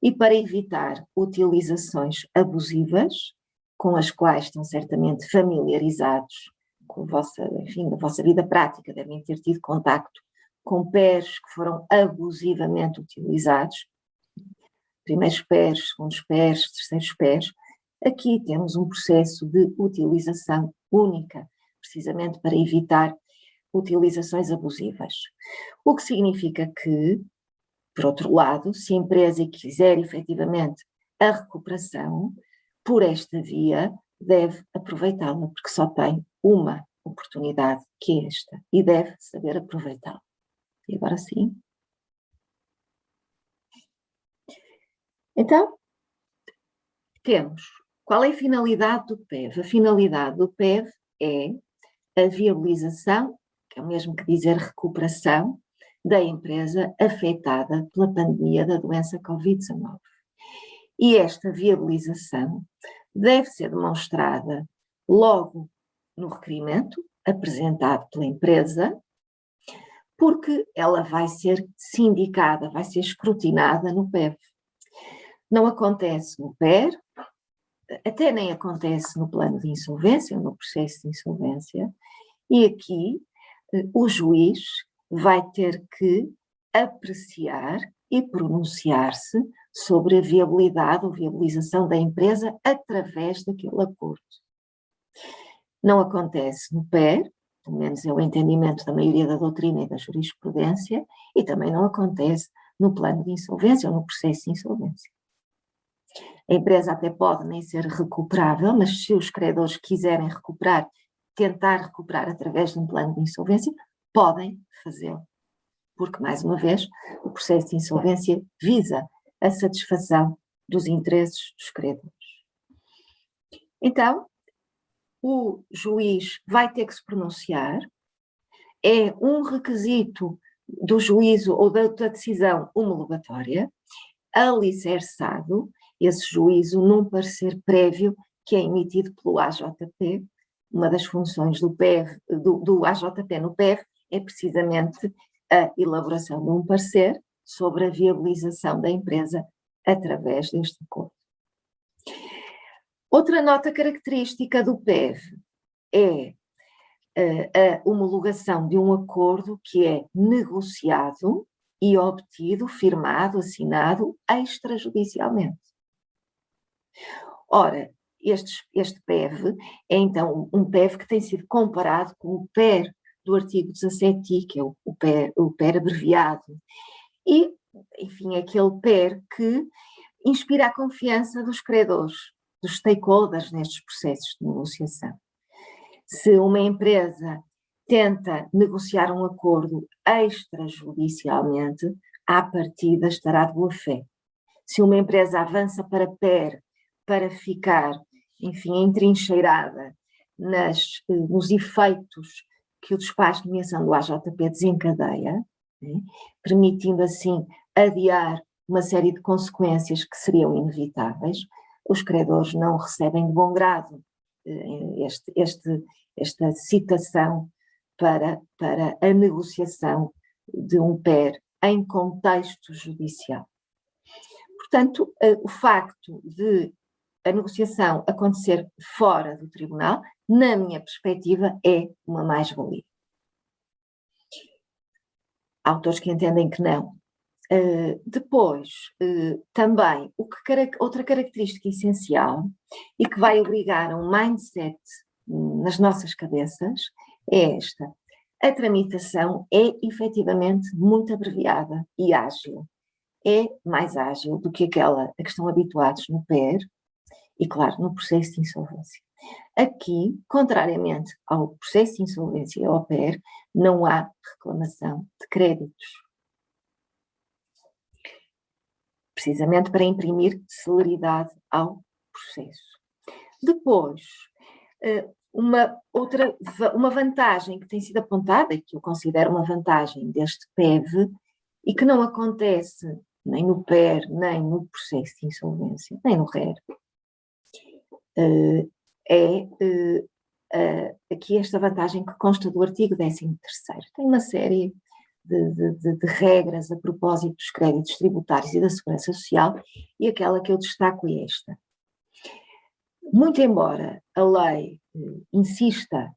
E para evitar utilizações abusivas, com as quais estão certamente familiarizados com a vossa vida prática, devem ter tido contacto com PERs que foram abusivamente utilizados, primeiros PERs, segundos PERs, terceiros PERs. Aqui temos um processo de utilização única, precisamente para evitar utilizações abusivas. O que significa que, por outro lado, se a empresa quiser efetivamente a recuperação, por esta via, deve aproveitá-la, porque só tem uma oportunidade, que é esta, e deve saber aproveitá-la. E agora sim. Então, temos, qual é a finalidade do PEV? A finalidade do PEV é a viabilização, que é o mesmo que dizer recuperação, da empresa afetada pela pandemia da doença Covid-19. E esta viabilização deve ser demonstrada logo no requerimento apresentado pela empresa, porque ela vai ser sindicada, vai ser escrutinada no PEV. Não acontece no PER, até nem acontece no plano de insolvência, no processo de insolvência, e aqui o juiz vai ter que apreciar e pronunciar-se sobre a viabilidade ou viabilização da empresa através daquele acordo. Não acontece no PER, pelo menos é o entendimento da maioria da doutrina e da jurisprudência, e também não acontece no plano de insolvência ou no processo de insolvência. A empresa até pode nem ser recuperável, mas se os credores quiserem recuperar, tentar recuperar através de um plano de insolvência, podem fazê-lo. Porque, mais uma vez, o processo de insolvência visa a satisfação dos interesses dos credores. Então, o juiz vai ter que se pronunciar, é um requisito do juízo ou da decisão homologatória, alicerçado esse juízo num parecer prévio que é emitido pelo AJP. Uma das funções do PEV, do AJP no PEV é precisamente a elaboração de um parecer sobre a viabilização da empresa através deste acordo. Outra nota característica do PEV é a homologação de um acordo que é negociado e obtido, firmado, assinado extrajudicialmente. Ora, este PEV é então um PEV que tem sido comparado com o PER do artigo 17i, que é o PER abreviado, e, enfim, aquele PER que inspira a confiança dos credores, dos stakeholders nestes processos de negociação. Se uma empresa tenta negociar um acordo extrajudicialmente, à partida estará de boa fé. Se uma empresa avança para PER para ficar, enfim, entrincheirada nos efeitos que o despacho de nomeação do AJP desencadeia, né, permitindo assim adiar uma série de consequências que seriam inevitáveis, os credores não recebem de bom grado esta citação para a negociação de um PER em contexto judicial. Portanto, o facto de a negociação acontecer fora do tribunal, na minha perspectiva, é uma mais-valia. Há autores que entendem que não. Depois, também, outra característica essencial e que vai obrigar a um mindset nas nossas cabeças é esta. A tramitação é efetivamente muito abreviada e ágil. É mais ágil do que aquela a que estão habituados no PER e, claro, no processo de insolvência. Aqui, contrariamente ao processo de insolvência e ao PER, não há reclamação de créditos. Precisamente para imprimir celeridade ao processo. Depois, uma vantagem que tem sido apontada, e que eu considero uma vantagem deste PEV, e que não acontece nem no PER, nem no processo de insolvência, nem no RER, aqui esta vantagem que consta do artigo 13º. Tem uma série de regras a propósito dos créditos tributários e da segurança social, e aquela que eu destaco é esta. Muito embora a lei insista,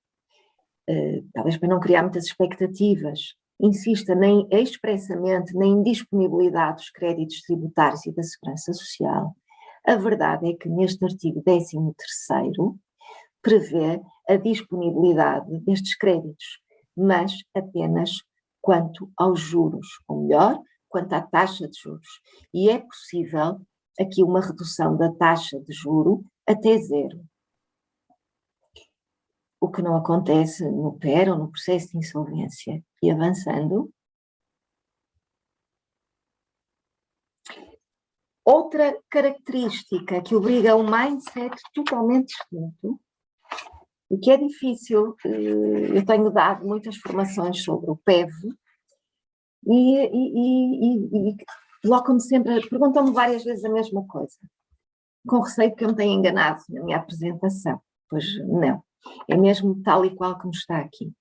talvez para não criar muitas expectativas, insista expressamente na indisponibilidade dos créditos tributários e da segurança social, a verdade é que neste artigo 13º prevê a disponibilidade destes créditos, mas apenas quanto aos juros, ou melhor, quanto à taxa de juros. E é possível aqui uma redução da taxa de juro até zero. O que não acontece no PER ou no processo de insolvência. E avançando. Outra característica que obriga a um mindset totalmente distinto, e que é difícil, eu tenho dado muitas formações sobre o PEV, e colocam-me sempre, perguntam-me várias vezes a mesma coisa, com receio que eu me tenha enganado na minha apresentação. Pois não, é mesmo tal e qual como está aqui.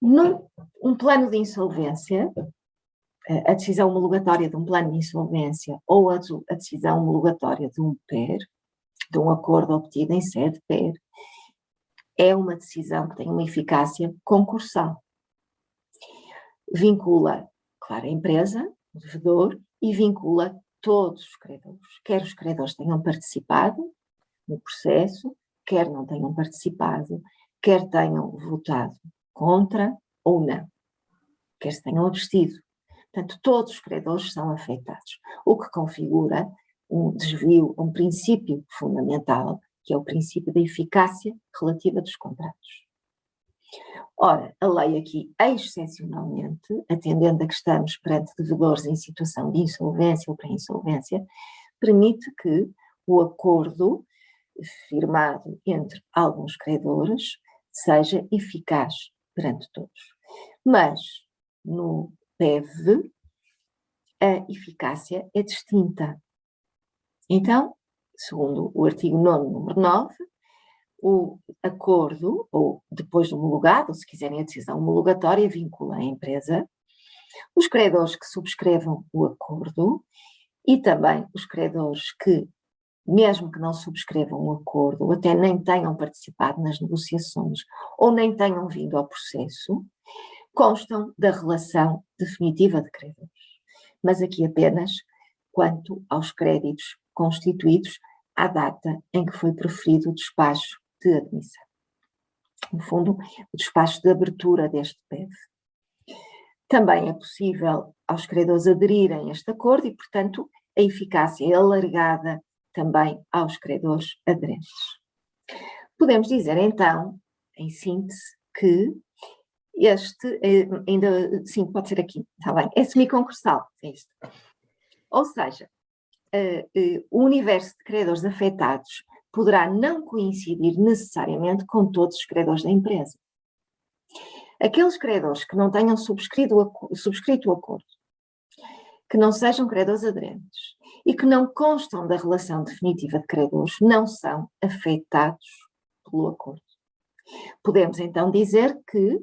Um plano de insolvência, a decisão homologatória de um plano de insolvência ou a decisão homologatória de um PER, de um acordo obtido em sede PER, é uma decisão que tem uma eficácia concursal. Vincula, claro, a empresa, o devedor, e vincula todos os credores, quer os credores tenham participado no processo, quer não tenham participado, quer tenham votado contra ou não, quer se tenham abstido. Portanto, todos os credores são afetados, o que configura um desvio, um princípio fundamental, que é o princípio da eficácia relativa dos contratos. Ora, a lei aqui, excepcionalmente, atendendo a que estamos perante devedores em situação de insolvência ou pré-insolvência, permite que o acordo firmado entre alguns credores seja eficaz perante todos. Mas, no PEV, a eficácia é distinta. Então, segundo o artigo 9º, número 9, o acordo, ou depois de homologado, ou se quiserem a decisão homologatória, vincula a empresa, os credores que subscrevam o acordo e também os credores que, mesmo que não subscrevam o acordo, ou até nem tenham participado nas negociações, ou nem tenham vindo ao processo, constam da relação definitiva de credores. Mas aqui apenas quanto aos créditos constituídos à data em que foi proferido o despacho de admissão. No fundo, o despacho de abertura deste PEV. Também é possível aos credores aderirem a este acordo e, portanto, a eficácia é alargada também aos credores aderentes. Podemos dizer, então, em síntese, que este, ainda, sim, pode ser aqui, está bem, é semiconcursal, é isto. Ou seja, o universo de credores afetados poderá não coincidir necessariamente com todos os credores da empresa. Aqueles credores que não tenham subscrito o acordo, que não sejam credores aderentes e que não constam da relação definitiva de credores, não são afetados pelo acordo. Podemos então dizer que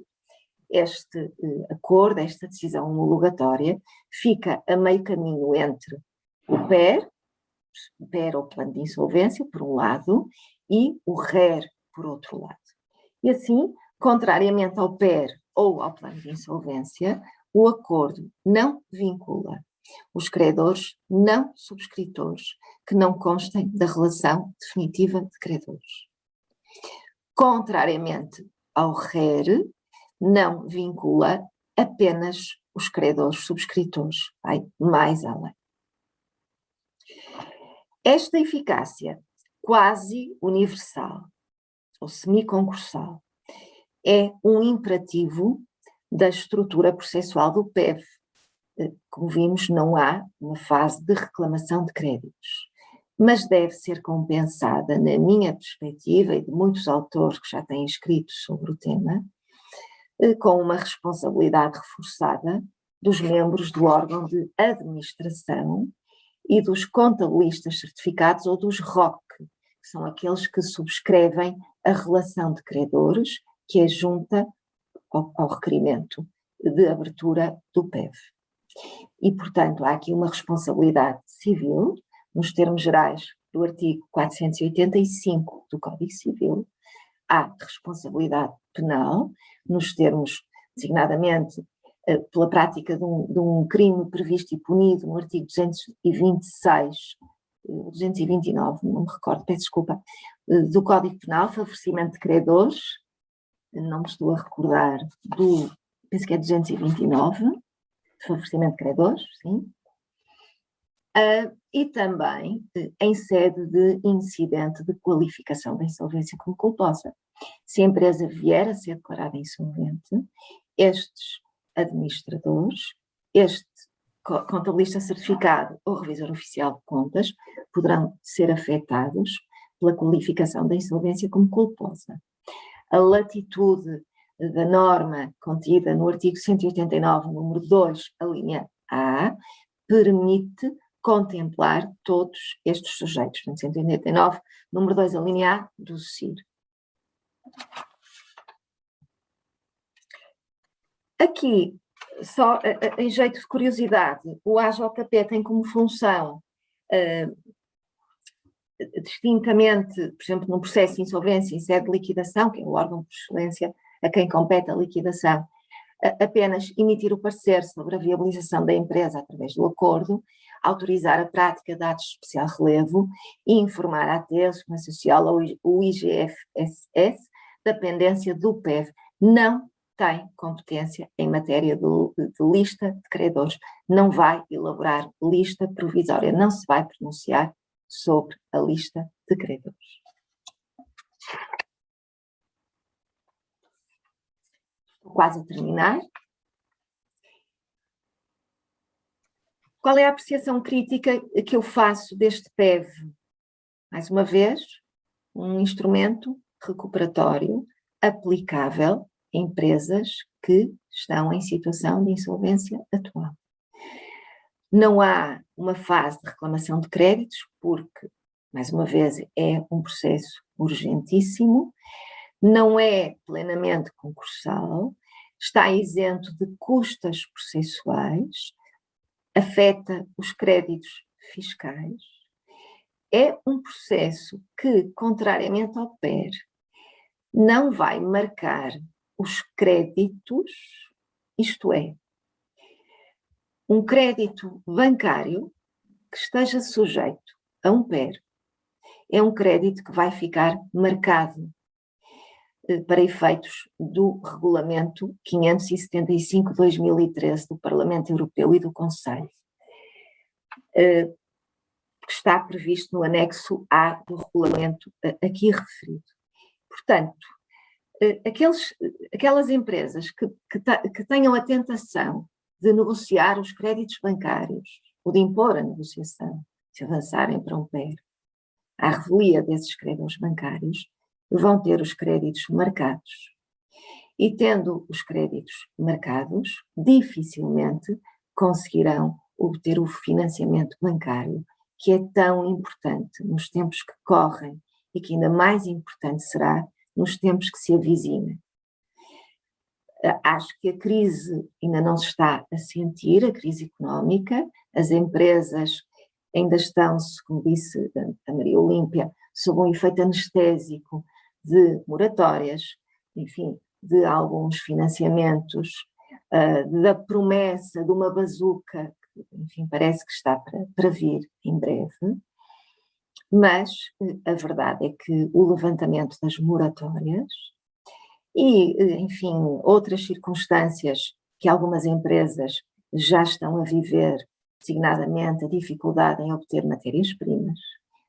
este acordo, esta decisão homologatória, fica a meio caminho entre o PER ou plano de insolvência, por um lado, e o RER, por outro lado. E assim, contrariamente ao PER ou ao plano de insolvência, o acordo não vincula os credores não subscritores que não constem da relação definitiva de credores. Contrariamente ao RER, não vincula apenas os credores subscritores, vai mais além. Esta eficácia quase universal, ou semiconcursal, é um imperativo da estrutura processual do PEV. Como vimos, não há uma fase de reclamação de créditos, mas deve ser compensada, na minha perspectiva e de muitos autores que já têm escrito sobre o tema, com uma responsabilidade reforçada dos membros do órgão de administração e dos contabilistas certificados ou dos ROC, que são aqueles que subscrevem a relação de credores que é junta ao requerimento de abertura do PEV. E, portanto, há aqui uma responsabilidade civil, nos termos gerais do artigo 485 do Código Civil, há responsabilidade penal, nos termos, designadamente, pela prática de um crime previsto e punido no artigo 226, 229, não me recordo, peço desculpa, do Código Penal, favorecimento de credores, não me estou a recordar penso que é 229, favorecimento de credores, sim. E também em sede de incidente de qualificação da insolvência como culposa. Se a empresa vier a ser declarada insolvente, estes administradores, este contabilista certificado ou revisor oficial de contas poderão ser afetados pela qualificação da insolvência como culposa. A latitude da norma contida no artigo 189, número 2, a linha A, permite contemplar todos estes sujeitos. Portanto, 189, número 2, a linha A, do CIR. Aqui, só em jeito de curiosidade, o AJP tem como função, distintamente, por exemplo, num processo de insolvência em sede de liquidação, que é o órgão por excelência a quem compete a liquidação, apenas emitir o parecer sobre a viabilização da empresa através do acordo, autorizar a prática de atos de especial relevo e informar a AT, Segurança Social ou o IGFSS da pendência do PEV. Não tem competência em matéria de lista de credores, não vai elaborar lista provisória, não se vai pronunciar sobre a lista de credores. Estou quase a terminar. Qual é a apreciação crítica que eu faço deste PEV? Mais uma vez, um instrumento recuperatório aplicável a empresas que estão em situação de insolvência atual. Não há uma fase de reclamação de créditos, porque, mais uma vez, é um processo urgentíssimo, não é plenamente concursal, está isento de custas processuais, afeta os créditos fiscais, é um processo que, contrariamente ao PER, não vai marcar os créditos, isto é, um crédito bancário que esteja sujeito a um PER é um crédito que vai ficar marcado para efeitos do Regulamento 575/2013 do Parlamento Europeu e do Conselho, que está previsto no anexo A do regulamento aqui referido. Portanto, aquelas empresas que tenham a tentação de negociar os créditos bancários, ou de impor a negociação, se avançarem para um PER, à revelia desses credores bancários, vão ter os créditos marcados. E tendo os créditos marcados, dificilmente conseguirão obter o financiamento bancário, que é tão importante nos tempos que correm e que ainda mais importante será nos tempos que se avizinham. Acho que a crise ainda não se está a sentir, a crise económica, as empresas ainda estão, como disse a Maria Olímpia, sob um efeito anestésico de moratórias, enfim, de alguns financiamentos, da promessa de uma bazuca, que, enfim, parece que está para vir em breve, mas a verdade é que o levantamento das moratórias e, enfim, outras circunstâncias que algumas empresas já estão a viver, designadamente a dificuldade em obter matérias-primas.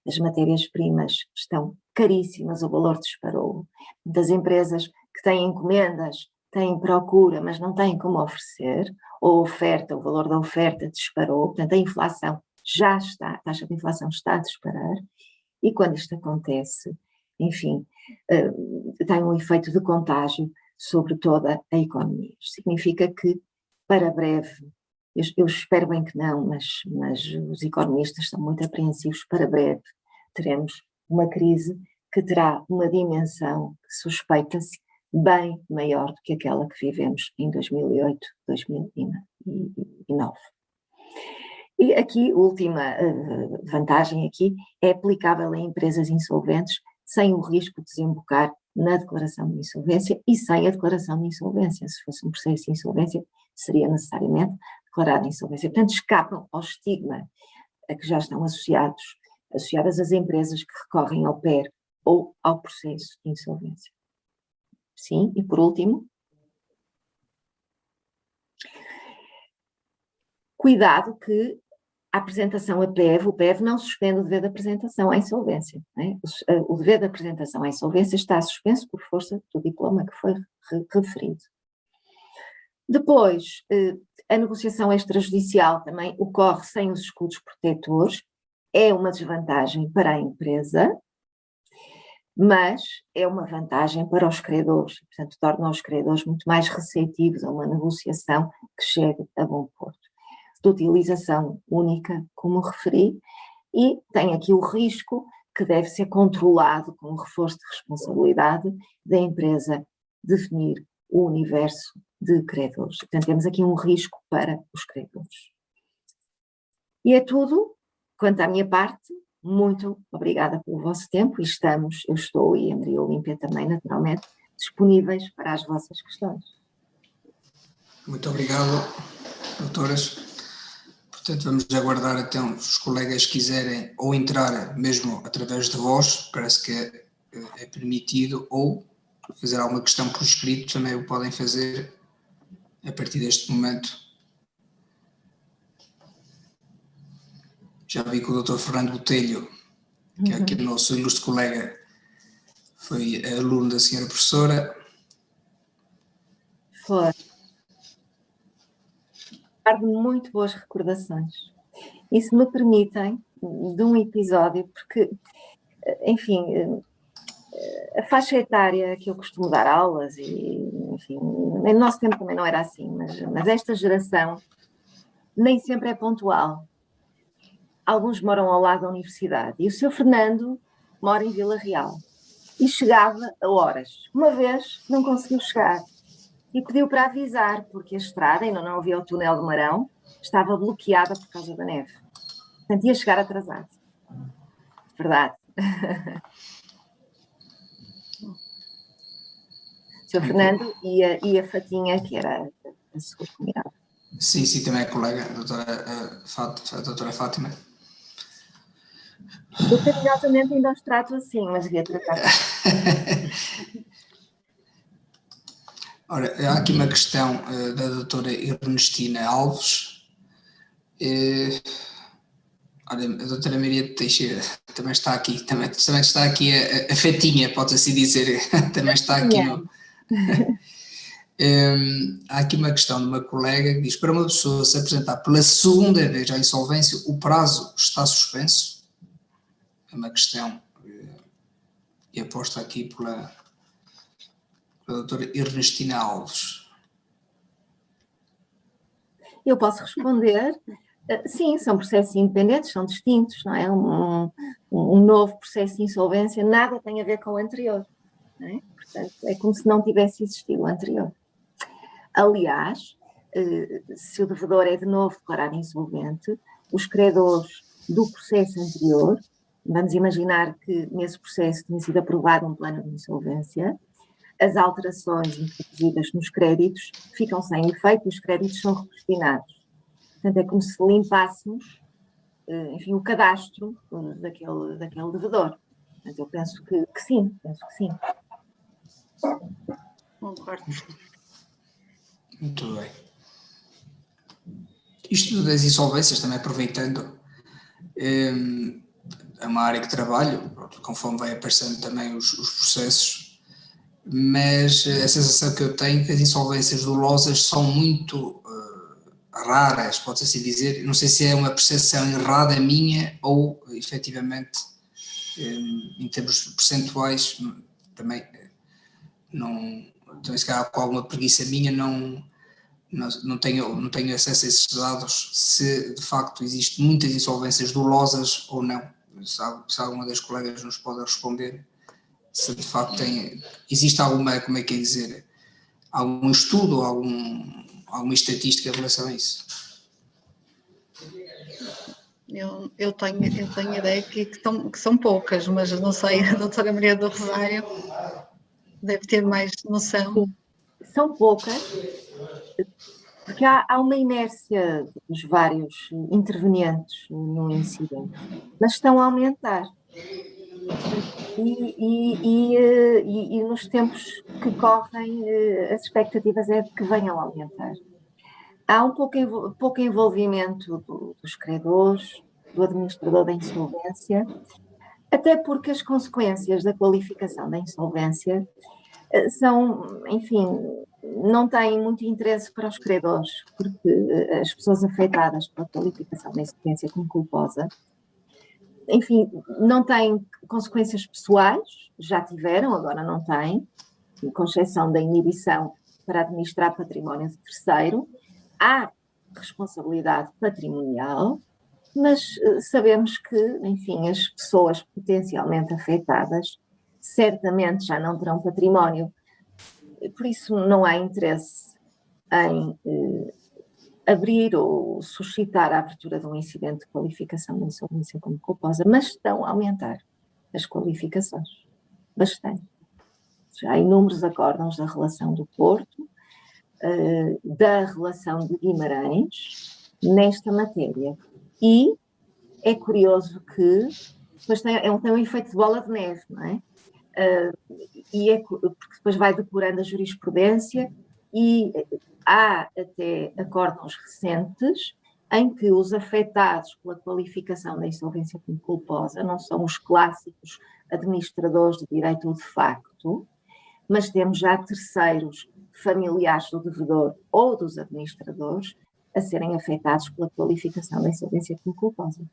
As matérias-primas estão caríssimas, o valor disparou. Das empresas que têm encomendas, têm procura, mas não têm como oferecer, ou oferta, o valor da oferta disparou, portanto a inflação já está, a taxa de inflação está a disparar, e quando isto acontece, enfim, tem um efeito de contágio sobre toda a economia. Isto significa que, para breve, eu espero bem que não, mas os economistas estão muito apreensivos, para breve teremos uma crise que terá uma dimensão que suspeita-se bem maior do que aquela que vivemos em 2008, 2009. E aqui, a última vantagem aqui é aplicável a empresas insolventes sem o risco de desembocar na declaração de insolvência e sem a declaração de insolvência. Se fosse um processo de insolvência, seria necessariamente declarada insolvência. Portanto, escapam ao estigma a que já estão associadas as empresas que recorrem ao PER ou ao processo de insolvência. Sim, e por último, cuidado que a apresentação a PEV, o PEV não suspende o dever de apresentação à insolvência. Né? O dever de apresentação à insolvência está suspenso por força do diploma que foi referido. Depois, a negociação extrajudicial também ocorre sem os escudos protetores, é uma desvantagem para a empresa, mas é uma vantagem para os credores, portanto torna os credores muito mais receptivos a uma negociação que chegue a bom porto. De utilização única, como referi, e tem aqui o risco que deve ser controlado com o reforço de responsabilidade da empresa definir o universo de credores. Portanto, temos aqui um risco para os credores. E é tudo, quanto à minha parte. Muito obrigada pelo vosso tempo e eu estou e a Maria Olímpia também, naturalmente, disponíveis para as vossas questões. Muito obrigado, doutoras. Portanto, vamos aguardar até os colegas quiserem ou entrar mesmo através de vós, parece que é permitido, ou fazer alguma questão por escrito, também o podem fazer a partir deste momento. Já vi que o Dr. Fernando Botelho, que é aqui o nosso ilustre colega, foi aluno da senhora professora. Foi. Guardo muito boas recordações. E se me permitem, de um episódio, porque, enfim, a faixa etária que eu costumo dar aulas, e, enfim, no nosso tempo também não era assim, mas esta geração nem sempre é pontual. Alguns moram ao lado da universidade e o Sr. Fernando mora em Vila Real e chegava a horas. Uma vez não conseguiu chegar e pediu para avisar, porque a estrada, ainda não havia o túnel do Marão, estava bloqueada por causa da neve. Portanto, ia chegar atrasado. Verdade. O Sr. Fernando e a Fatinha, que era a sua comunidade. Sim, também é colega, a doutora Fátima. Eu carinhosamente ainda os trato assim, mas devia tratar assim. Ora, há aqui uma questão da doutora Ernestina Alves. Olha, a doutora Maria Teixeira também está aqui, também está aqui a Fatinha, pode-se assim dizer, também está aqui Há aqui uma questão de uma colega que diz: para uma pessoa se apresentar pela segunda vez à insolvência, o prazo está suspenso? É uma questão e aposta aqui pela doutora Ernestina Alves. Eu posso responder, sim, são processos independentes, são distintos, não é? Um novo processo de insolvência nada tem a ver com o anterior, não é? Portanto, é como se não tivesse existido o anterior. Aliás, se o devedor é de novo declarado insolvente, os credores do processo anterior, vamos imaginar que nesse processo tinha sido aprovado um plano de insolvência, as alterações introduzidas nos créditos ficam sem efeito e os créditos são redestinados. Portanto, é como se limpássemos, enfim, o cadastro daquele devedor. Portanto, eu penso que sim, penso que sim. Concordo. Muito bem. Isto das insolvências, também aproveitando, é uma área que trabalho, conforme vai aparecendo também os processos, mas a sensação que eu tenho é que as insolvências dolosas são muito raras, pode-se assim dizer. Não sei se é uma percepção errada minha ou, efetivamente, em termos percentuais, também não, então, se calhar com alguma preguiça minha, não tenho acesso a esses dados, se de facto existem muitas insolvências dolosas ou não. Se alguma das colegas nos pode responder, se de facto existe alguma, como é que é dizer, algum estudo ou alguma estatística em relação a isso? Eu tenho ideia que são poucas, mas não sei, a doutora Maria do Rosário deve ter mais noção. São poucas, porque há uma inércia dos vários intervenientes no incidente, mas estão a aumentar. E nos tempos que correm, as expectativas é de que venham a aumentar. Há um pouco envolvimento dos credores, do administrador da insolvência, até porque as consequências da qualificação da insolvência são, enfim, não têm muito interesse para os credores, porque as pessoas afetadas pela qualificação da insolvência como culposa, enfim, não têm consequências pessoais, já tiveram, agora não têm, com exceção da inibição para administrar património de terceiro. Há responsabilidade patrimonial, mas sabemos que, enfim, as pessoas potencialmente afetadas certamente já não terão património. Por isso não há interesse em abrir ou suscitar a abertura de um incidente de qualificação da insolvência como culposa, mas estão a aumentar as qualificações, bastante. Já há inúmeros acórdãos da relação do Porto, da relação de Guimarães, nesta matéria. E é curioso que depois tem um efeito de bola de neve, não é? Porque depois vai depurando a jurisprudência e há até acórdãos recentes em que os afetados pela qualificação da insolvência como culposa não são os clássicos administradores de direito de facto, mas temos já terceiros familiares do devedor ou dos administradores a serem afetados pela qualificação da insolvência como culposa.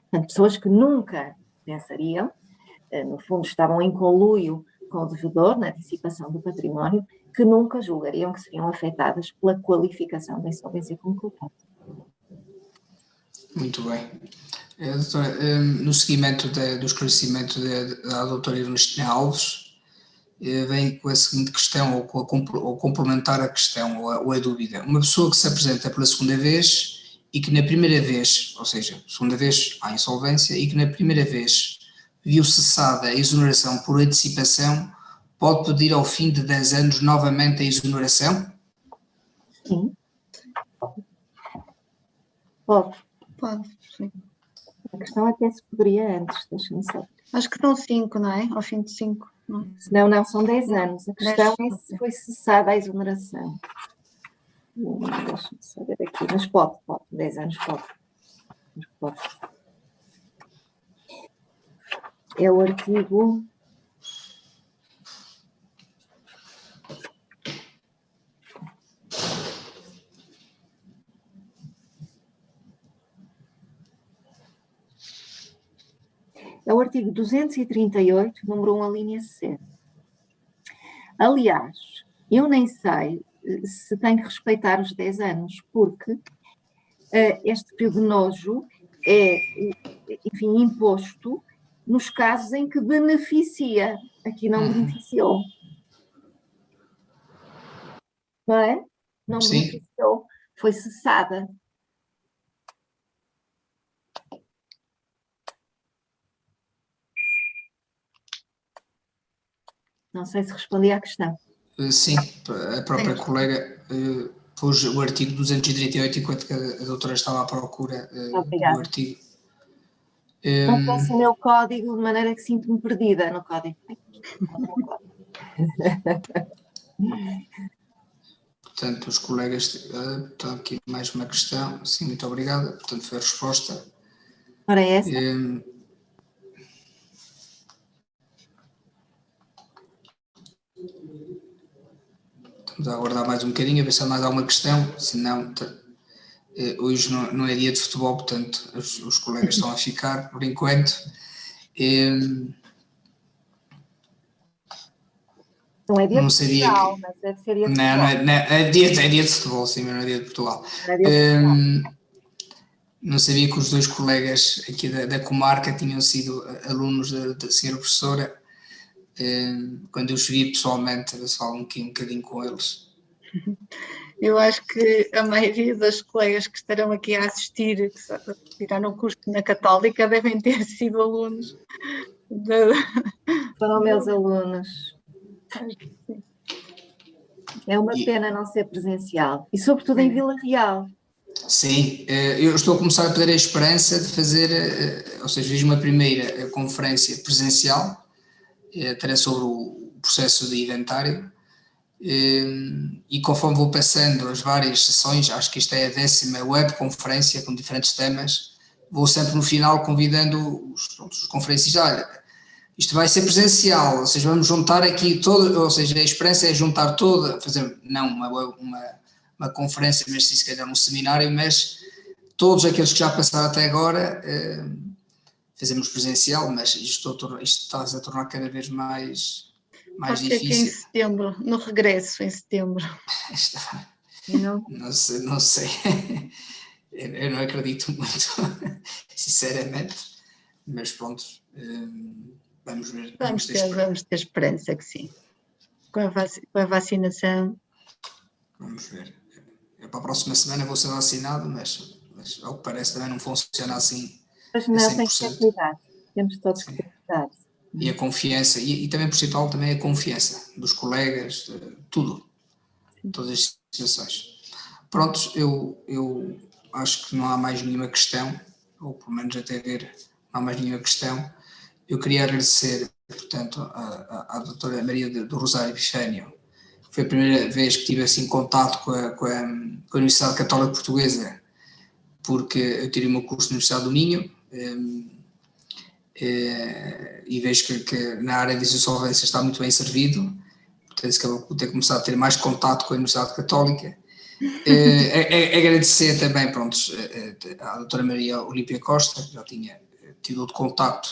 Portanto, pessoas que nunca pensariam, no fundo estavam em conluio com o devedor na dissipação do património, que nunca julgariam que seriam afetadas pela qualificação da insolvência como culposa. Muito bem. Doutora, no seguimento do esclarecimento da doutora Ernestina Alves, vem com a seguinte questão, ou complementar a questão, ou a dúvida. Uma pessoa que se apresenta pela segunda vez e que na primeira vez, ou seja, segunda vez há insolvência, e que na primeira vez viu cessada a exoneração por antecipação, pode pedir ao fim de 10 anos novamente a exoneração? Sim. Pode. Pode, sim. A questão até se poderia antes, deixa-me só. Acho que são 5, não é? Ao fim de 5. Não, são 10 anos. A questão é se foi cessada a exoneração. Deixa-me saber aqui, mas pode, 10 anos pode. É o artigo É o artigo 238, número 1, a linha C. Aliás, eu nem sei se tem que respeitar os 10 anos, porque este período de nojo é, enfim, imposto nos casos em que beneficia. Aqui não beneficiou. Não é? Não Sim. beneficiou. Foi cessada. Não sei se respondi à questão. Sim, a própria colega pôs o artigo 238 enquanto que a doutora estava à procura do artigo. Não conheço o meu código de maneira que sinto-me perdida no código. Portanto, os colegas, está aqui mais uma questão. Sim, muito obrigada. Portanto, foi a resposta. Ora, essa. Estamos a aguardar mais um bocadinho, a ver se há mais alguma questão. Se não, hoje não é dia de futebol, portanto, os colegas estão a ficar por enquanto. Não é dia não de sabia Portugal, que... mas deve ser dia de não, futebol. é dia de futebol, sim, mas não é dia de Portugal. Não é dia de Portugal. Não sabia que os dois colegas aqui da comarca tinham sido alunos da senhora professora. Quando eu os vi pessoalmente, eu falo um bocadinho com eles. Eu acho que a maioria das colegas que estarão aqui a assistir, que tiraram o curso na Católica, devem ter sido alunos. Foram meus alunos. É uma pena não ser presencial. E sobretudo em Vila Real. Sim, eu estou a começar a perder a esperança de fazer, ou seja, fiz uma primeira conferência presencial, até sobre o processo de inventário, e conforme vou passando as várias sessões, acho que esta é a 10ª webconferência com diferentes temas, vou sempre no final convidando os conferencistas, olha, isto vai ser presencial, ou seja, vamos juntar aqui todo, ou seja, a esperança é juntar toda, fazer, não uma conferência, mas sim, se calhar um seminário, mas todos aqueles que já passaram até agora fazemos presencial, mas isto está-se a tornar cada vez mais Pode difícil. ser que em setembro, no regresso em setembro. Não sei. Eu não acredito muito, sinceramente, mas pronto, vamos ver. Vamos ter esperança que sim. Com a vacinação. Vamos ver. Para a próxima semana vou ser vacinado, mas ao que parece também não funciona assim. Mas não, tem que ter cuidado. Temos todos que ter cuidado. E a confiança, e também principal também a confiança dos colegas, tudo. Todas as situações. Prontos, eu acho que não há mais nenhuma questão, ou pelo menos até ver, não há mais nenhuma questão. Eu queria agradecer, portanto, à doutora Maria do Rosário Epifânio. Foi a primeira vez que tive assim contato com a Universidade Católica Portuguesa, porque eu tirei o meu curso na Universidade do Minho, e vejo que na área de insolvência está muito bem servido, portanto, que eu vou ter começado a ter mais contato com a Universidade Católica. Agradecer também, pronto, à doutora Maria Olímpia Costa, que já tinha tido outro contacto,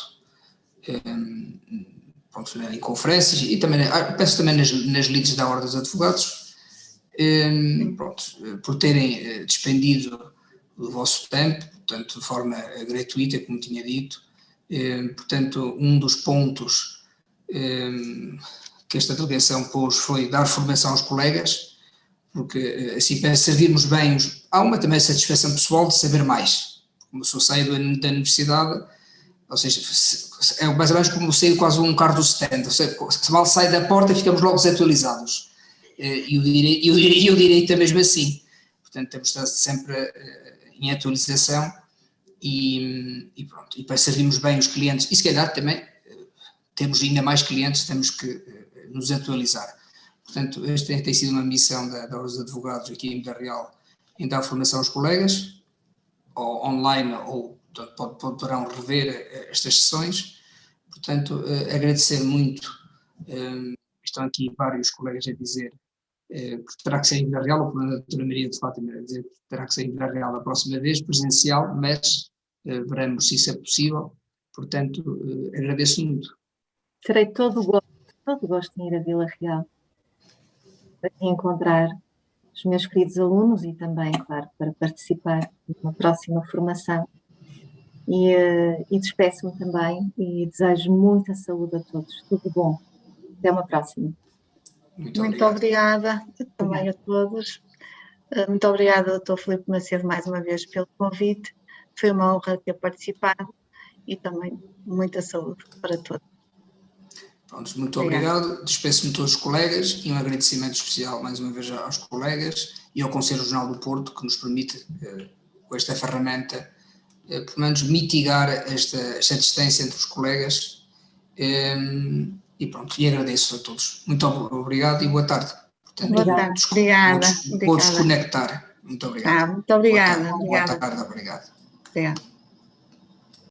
pronto, em conferências, e também, penso também nas lides da Ordem dos Advogados, pronto, por terem despendido o vosso tempo, portanto, de forma gratuita, como tinha dito. Portanto, um dos pontos que esta delegação pôs foi dar formação aos colegas, porque assim, para servirmos bem, há uma também satisfação pessoal de saber mais. Como se eu saio da universidade, ou seja, é mais ou menos como sair quase um carro do stand, ou seja, se mal sai da porta ficamos logo desatualizados. E o direito é mesmo assim. Portanto, temos de estar sempre em atualização e pronto. E para servirmos bem os clientes, e se calhar também temos ainda mais clientes, temos que nos atualizar. Portanto, esta tem sido uma missão da Ordem dos Advogados aqui em Vila Real, em dar formação aos colegas, ou online, ou poderão rever estas sessões. Portanto, agradecer muito, estão aqui vários colegas a dizer que terá que ser em Vila Real, ou a doutora Maria de Fátima a dizer que terá que ser em Vila Real a próxima vez, presencial, mas veremos se isso é possível, Portanto, agradeço muito. Terei todo o gosto em ir a Vila Real para encontrar os meus queridos alunos e também, claro, para participar numa próxima formação. E despeço-me também e desejo muita saúde a todos. Tudo bom. Até uma próxima. Muito obrigada também a todos. Muito obrigada, Dr. Filipe Macedo, mais uma vez pelo convite. Foi uma honra ter participado e também muita saúde para todos. Pronto, muito obrigado. Despeço-me de todos os colegas e um agradecimento especial mais uma vez aos colegas e ao Conselho Regional do Porto, que nos permite, com esta ferramenta, pelo menos mitigar esta distância entre os colegas. E pronto, e agradeço a todos. Muito obrigado e boa tarde. Portanto, boa tarde, obrigada. Vou desconectar. Muito obrigado. Muito obrigada. Boa tarde, obrigado. Obrigada.